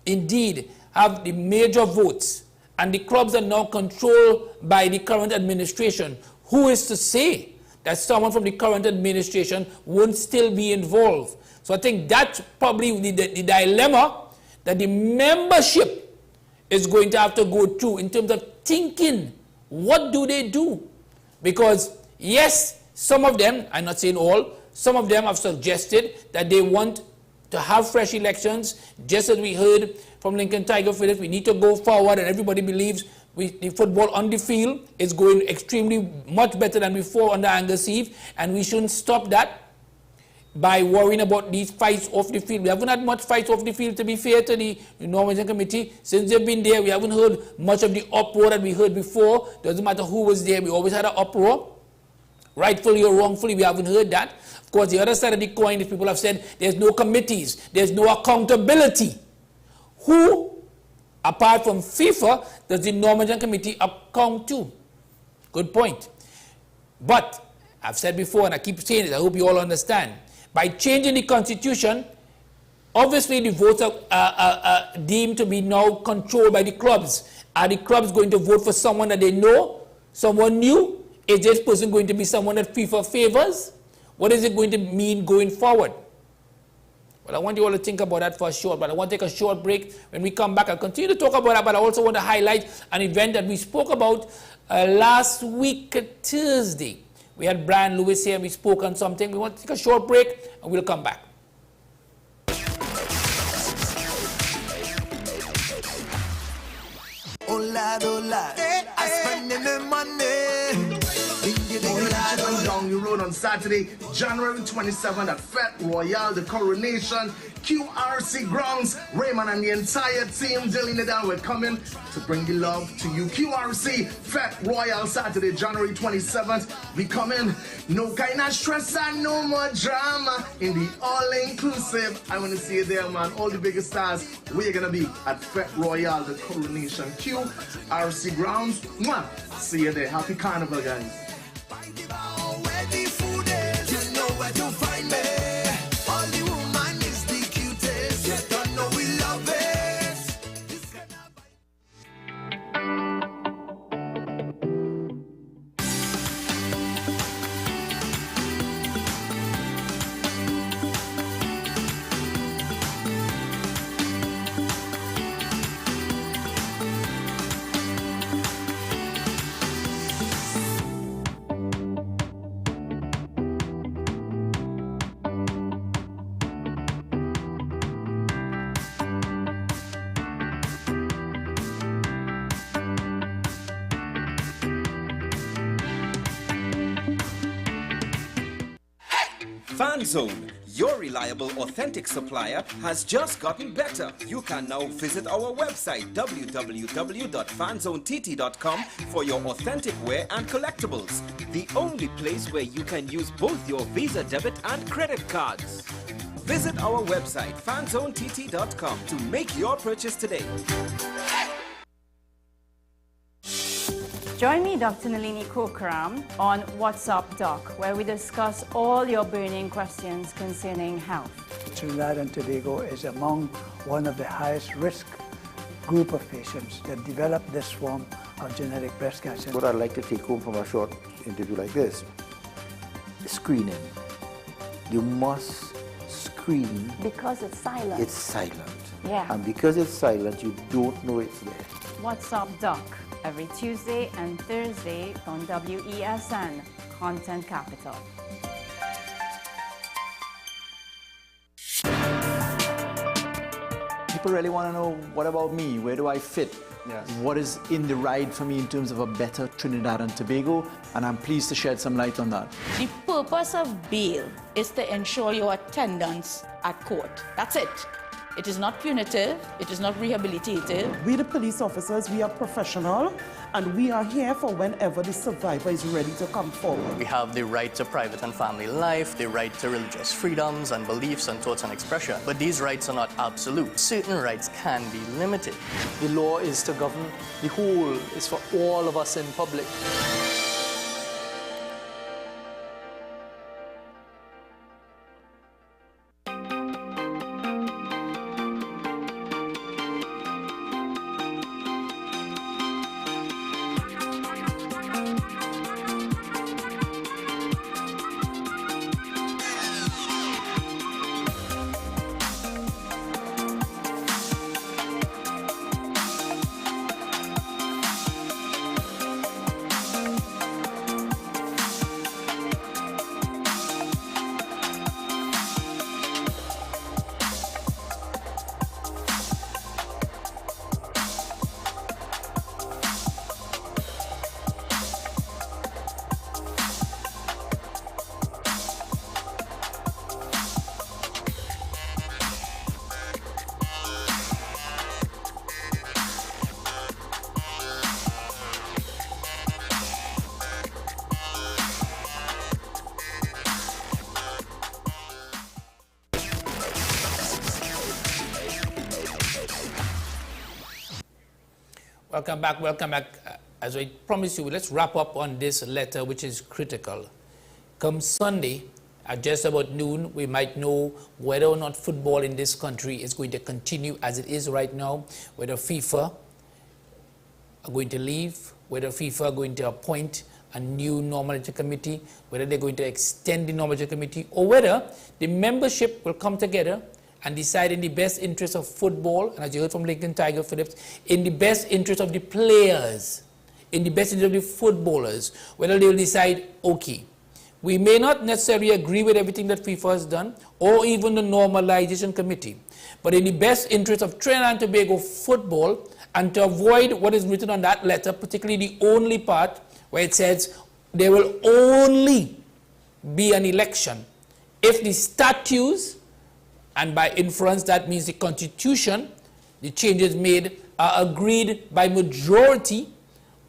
indeed have the major votes and the clubs are now controlled by the current administration, who is to say that someone from the current administration won't still be involved? So I think that's probably the dilemma that the membership is going to have to go through in terms of thinking, what do they do? Because yes, some of them, I'm not saying all, some of them have suggested that they want to have fresh elections, just as we heard from Lincoln Tiger Phillips. We need to go forward, and everybody believes the football on the field is going extremely much better than before under Angus Eve, and we shouldn't stop that by worrying about these fights off the field. We haven't had much fights off the field, to be fair to the Normalization Committee. Since they've been there, we haven't heard much of the uproar that we heard before. Doesn't matter who was there, we always had an uproar. Rightfully or wrongfully, we haven't heard that. Of course, the other side of the coin is people have said there's no committees, there's no accountability. Who, apart from FIFA, does the Normalization Committee account to? Good point. But I've said before, and I keep saying it, I hope you all understand, by changing the Constitution, obviously the votes are deemed to be now controlled by the clubs. Are the clubs going to vote for someone that they know, someone new? Is this person going to be someone that FIFA favors? What is it going to mean going forward? Well, I want you all to think about that for a short, but I want to take a short break. When we come back, I'll continue to talk about that, but I also want to highlight an event that we spoke about last week, Thursday. We had Brian Lewis here, we spoke on something. We want to take a short break, and we'll come back. Oh lad, I spending the money. Down the road on Saturday, January 27th at Fete Royale, the coronation, QRC grounds. Raymond and the entire team, dealing it down. We're coming to bring the love to you. QRC Fete Royale, Saturday, January 27th. We come in, no kind of stress and no more drama in the all-inclusive. I want to see you there, man. All the biggest stars, we're going to be at Fete Royale, the coronation, QRC grounds. Mwah. See you there. Happy Carnival, guys. Where the food is, you know where to find me. All the woman is the cutest. You don't know we love it. FanZone, your reliable, authentic supplier, has just gotten better. You can now visit our website www.fanzonett.com for your authentic wear and collectibles. The only place where you can use both your Visa debit and credit cards. Visit our website fanzonett.com to make your purchase today. Join me, Dr. Nalini Kokaram, on What's Up Doc, where we discuss all your burning questions concerning health. Trinidad and Tobago is among one of the highest risk group of patients that develop this form of genetic breast cancer. What I'd like to take home from a short interview like this, screening. You must screen. Because it's silent. It's silent. Yeah. And because it's silent, you don't know it's there. What's Up Doc? every Tuesday and Thursday on WESN, Content Capital. People really want to know, what about me? Where do I fit? Yes. What is in the ride for me in terms of a better Trinidad and Tobago? And I'm pleased to shed some light on that. The purpose of bail is to ensure your attendance at court. That's it. It is not punitive, it is not rehabilitative. We, the police officers, we are professional, and we are here for whenever the survivor is ready to come forward. We have the right to private and family life, the right to religious freedoms and beliefs and thoughts and expression. But these rights are not absolute. Certain rights can be limited. The law is to govern the whole, is for all of us in public. Welcome back, welcome back. As I promised you, let's wrap up on this letter, which is critical. Come Sunday, at just about noon, we might know whether or not football in this country is going to continue as it is right now, whether FIFA are going to leave, whether FIFA are going to appoint a new nominating committee, whether they're going to extend the nominating committee, or whether the membership will come together and decide in the best interest of football, and as you heard from Lincoln Tiger Phillips, in the best interest of the players, in the best interest of the footballers, whether they'll decide, okay, we may not necessarily agree with everything that FIFA has done, or even the normalization committee, but in the best interest of Trinidad and Tobago football, and to avoid what is written on that letter, particularly the only part where it says there will only be an election if the statutes, and by inference that means the constitution, the changes made are agreed by majority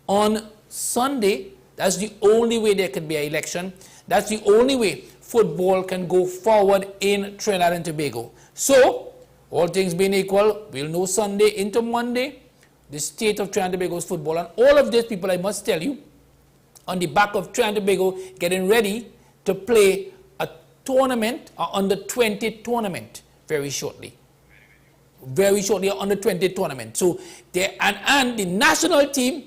on Sunday. That's the only way there can be an election. That's the only way football can go forward in Trinidad and Tobago. So, all things being equal, we'll know Sunday into Monday the state of Trinidad and Tobago's football. And all of these people, I must tell you, on the back of Trinidad and Tobago getting ready to play tournament, or under 20 tournament, very shortly. Very shortly, under 20 tournament. So, and the national team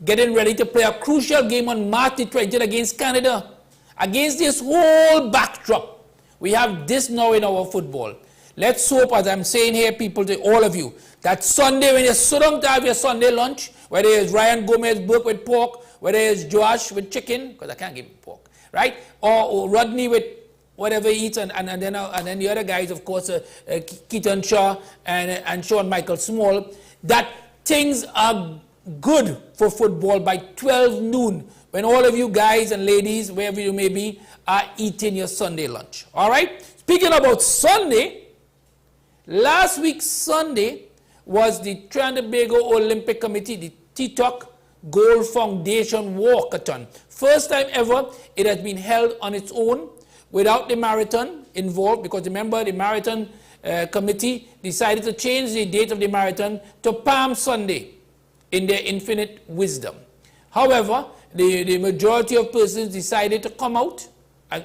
getting ready to play a crucial game on March the 20th against Canada. Against this whole backdrop, we have this now in our football. Let's hope, as I'm saying here, people, to all of you, that Sunday, when you sit down to have your Sunday lunch, whether it's Ryan Gomez Burke with pork, whether it's Josh with chicken, because I can't give him pork, right? Or Rodney with whatever he eats, and then the other guys, of course, Keaton Shaw and Sean Michael Small, that things are good for football by 12 noon, when all of you guys and ladies, wherever you may be, are eating your Sunday lunch. All right? Speaking about Sunday, last week Sunday was the Trinidad and Tobago Olympic Committee, the TTOC Gold Foundation Walkathon. First time ever it has been held on its own, without the marathon involved, because remember the marathon committee decided to change the date of the marathon to Palm Sunday in their infinite wisdom. However, the majority of persons decided to come out,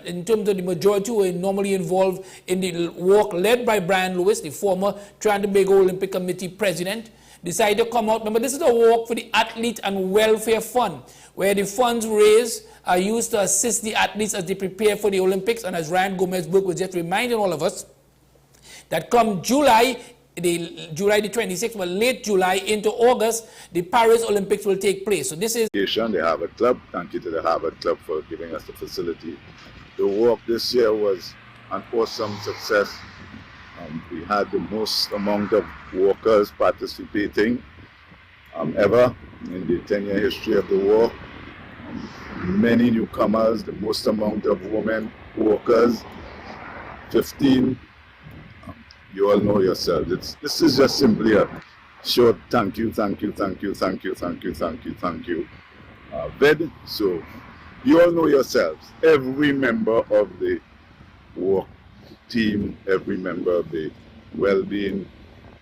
in terms of the majority who are normally involved in the walk led by Brian Lewis, the former Trinidad and Tobago Olympic Committee president, decided to come out. Remember, this is a walk for the Athlete and Welfare Fund, where the funds raised are used to assist the athletes as they prepare for the Olympics. And as Ryan Gomez Burke was just reminding all of us, that come July, July the 26th, well, late July into August, the Paris Olympics will take place. So this is... The Harvard Club, thank you to the Harvard Club for giving us the facility. The walk this year was an awesome success. We had the most amount of walkers participating ever in the 10-year history of the walk. Many newcomers, the most amount of women walkers, 15. You all know yourselves. This is just simply a short thank you. Bed. So you all know yourselves. Every member of the walk team, every member of the well-being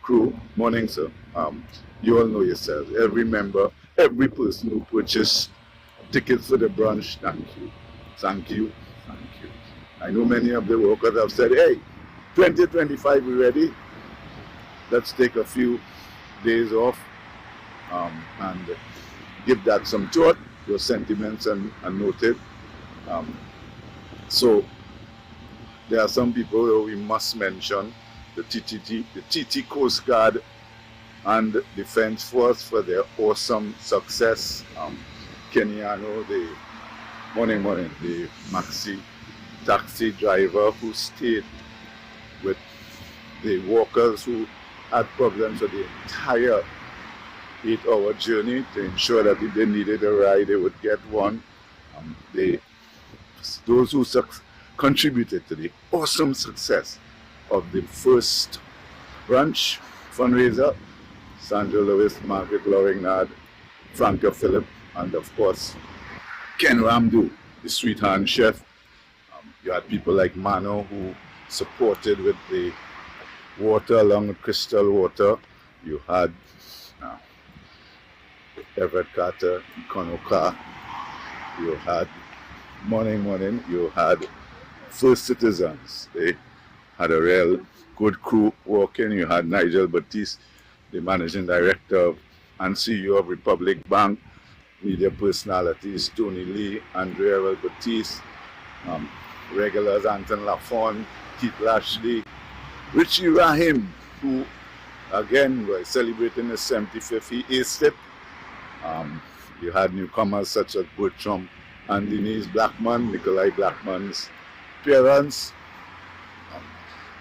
crew. Morning, sir. You all know yourselves. Every member, every person who purchased tickets for the brunch, thank you. I know many of the workers have said, hey, 2025 we ready. Let's take a few days off and give that some thought. Your sentiments are noted. So there are some people who we must mention, the TT Coast Guard and Defense Force for their awesome success. Kenyano, the the maxi taxi driver who stayed with the walkers who had problems with the entire 8-hour journey to ensure that if they needed a ride, they would get one. Those who contributed to the awesome success of the first brunch fundraiser, Sandra Lewis, Margaret Loringnard, Franca Phillip, and of course, Ken Ramdu, the sweet hand chef. You had people like Mano who supported with the water along with Crystal Water. You had Everett Carter, Konoka. You had Morning. You had First Citizens. They had a real good crew working. You had Nigel Batiste, the managing director and CEO of Republic Bank. Media personalities, Tony Lee, Andrea L. Batiste, regulars Anton Lafon, Keith Lashley, Richie Rahim, who again was celebrating his 75th, he aced it. You had newcomers such as Bertram and Denise Blackman, Nikolai Blackman's parents.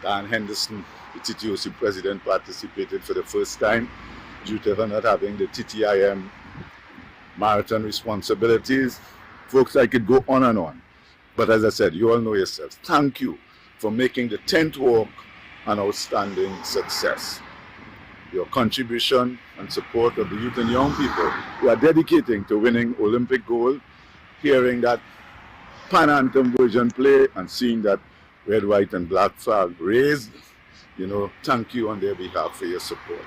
Dan Henderson, the TTOC president, participated for the first time due to her not having the TTIM marathon responsibilities. Folks, I could go on and on. But as I said, you all know yourselves. Thank you for making the 10th walk an outstanding success. Your contribution and support of the youth and young people who are dedicating to winning Olympic gold, hearing that Pan Anthem version play and seeing that red, white and black flag raised, thank you on their behalf for your support.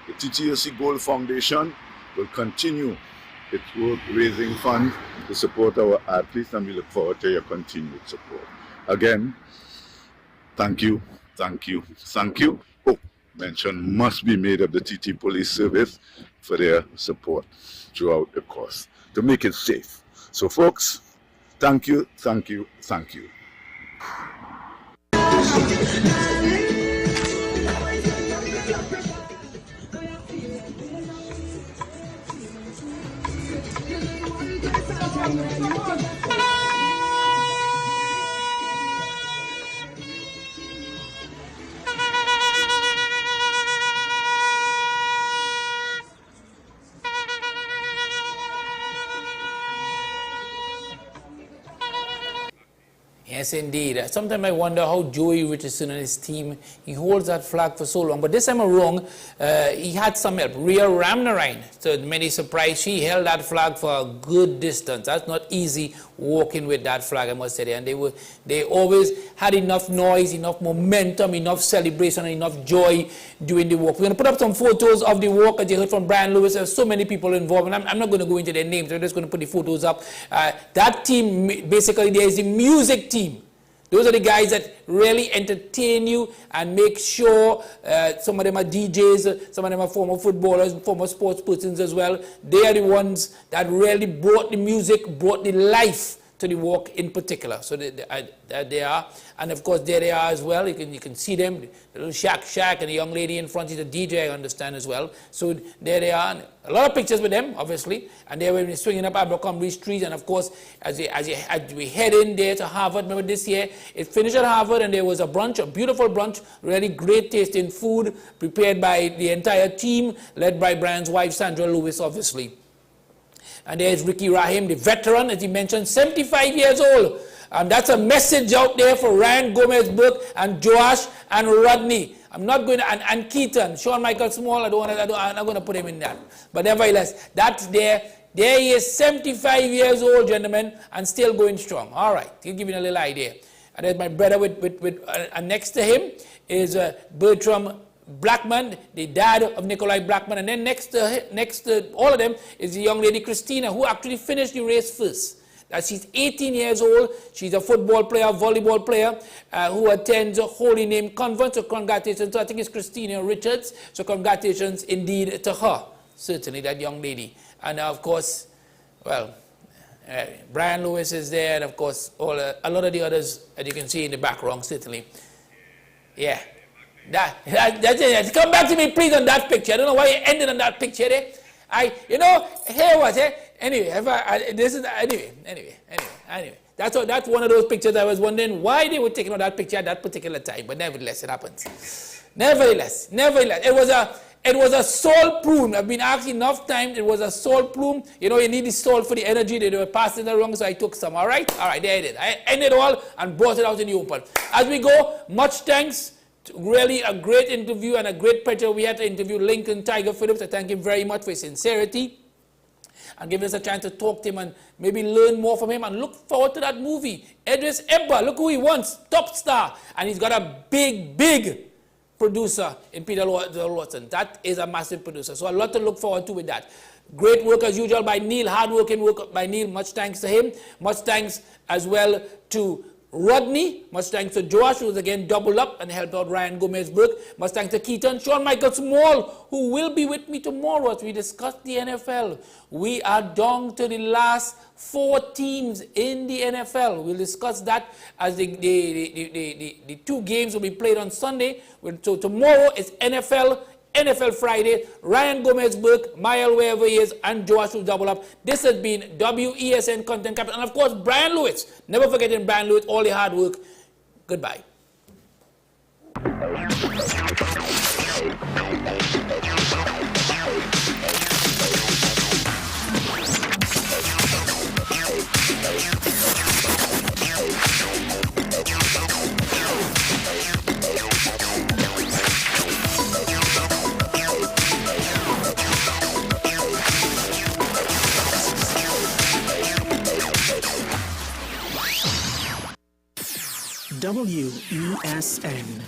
The TTOC Gold Foundation will continue its work raising funds to support our athletes, and we look forward to your continued support. Again, thank you. Oh, mention must be made of the TT Police Service for their support throughout the course to make it safe. So folks, thank you. Yes, indeed. Sometimes I wonder how Joey Richardson and his team, he holds that flag for so long. But this time around, he had some help. Rhea Ramnarine, to many surprise, she held that flag for a good distance. That's not easy walking with that flag, I must say. And they always had enough noise, enough momentum, enough celebration, and enough joy during the walk. We're going to put up some photos of the walk, as you heard from Brian Lewis. There's so many people involved, and I'm not going to go into their names. I'm just going to put the photos up. That team, basically, there is the music team. Those are the guys that really entertain you and make sure some of them are DJs, some of them are former footballers, former sports persons as well. They are the ones that really brought the music, brought the life to the walk in particular. So they are, and of course there they are as well. You can see them, the little shack, and the young lady in front is a DJ, I understand as well. So there they are, and a lot of pictures with them, obviously, and they were swinging up Abercrombie Street. And of course, as we head in there to Harvard, remember this year it finished at Harvard, and there was a brunch, a beautiful brunch, really great tasting food prepared by the entire team, led by Brian's wife Sandra Lewis, obviously. And there's Ricky Rahim, the veteran, as he mentioned, 75 years old. That's a message out there for Ryan Gomez-Burke and Joash and Rodney. I'm not going to, and Keaton, Sean Michael Small, I'm not going to put him in that. But nevertheless, that's there. There he is, 75 years old, gentlemen, and still going strong. All right, to give you a little idea. And there's my brother and next to him is Bertram Blackman, the dad of Nikolai Blackman, and then next to all of them is the young lady Christina, who actually finished the race first. She's 18 years old. She's a football player, volleyball player, who attends a Holy Name Convent. So congratulations. So I think it's Christina Richards. So congratulations indeed to her, certainly, that young lady. And of course, well, Brian Lewis is there, and of course, a lot of the others, as you can see in the background, certainly. Yeah. That's it. Come back to me, please, on that picture. I don't know why you ended on that picture there. Here was it. Anyway, anyway. That's one of those pictures I was wondering why they were taking on that picture at that particular time. But nevertheless, it happens. Nevertheless, it was a salt plume. I've been asked enough times. It was a salt plume. You know, you need the salt for the energy. They were passing it around, so I took some. All right, there it is. I ended it all and brought it out in the open. As we go, much thanks. Really a great interview and a great pleasure. We had to interview Lincoln Tiger Phillips. I thank him very much for his sincerity and giving us a chance to talk to him and maybe learn more from him, and look forward to that movie. Idris Elba, look who he wants, top star, and he's got a big producer in Peter Lawson. That is a massive producer, so a lot to look forward to with that. Great work as usual by Neil, hard-working work by Neil. Much thanks to him. Much thanks as well to Rodney, much thanks to Joash, who was again doubled up and helped out Ryan Gomez-Burke. Much thanks to Keaton, Sean Michael Small, who will be with me tomorrow as we discuss the NFL. We are down to the last 4 teams in the NFL. We'll discuss that as the 2 games will be played on Sunday. So tomorrow is NFL Friday. Ryan Gomez-Burke, Mael wherever he is, and Joash will double up. This has been WESN Content Capital. And of course, Brian Lewis. Never forgetting Brian Lewis, all the hard work. Goodbye. WESN.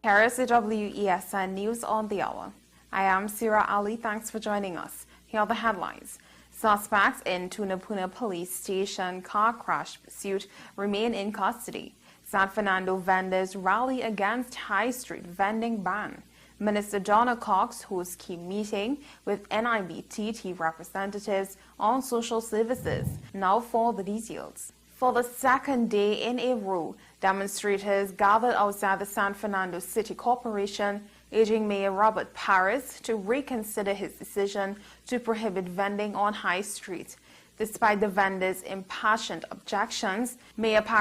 Here is the WESN News on the Hour. I am Sira Ali. Thanks for joining us. Here are the headlines. Suspects in Tunapuna Police Station car crash pursuit remain in custody. San Fernando vendors rally against high street vending ban. Minister Donna Cox hosts key meeting with NIBTT representatives on social services. Now for the details. For the second day in a row, demonstrators gathered outside the San Fernando City Corporation, urging Mayor Robert Paris to reconsider his decision to prohibit vending on High Street. Despite the vendors' impassioned objections, Mayor Paris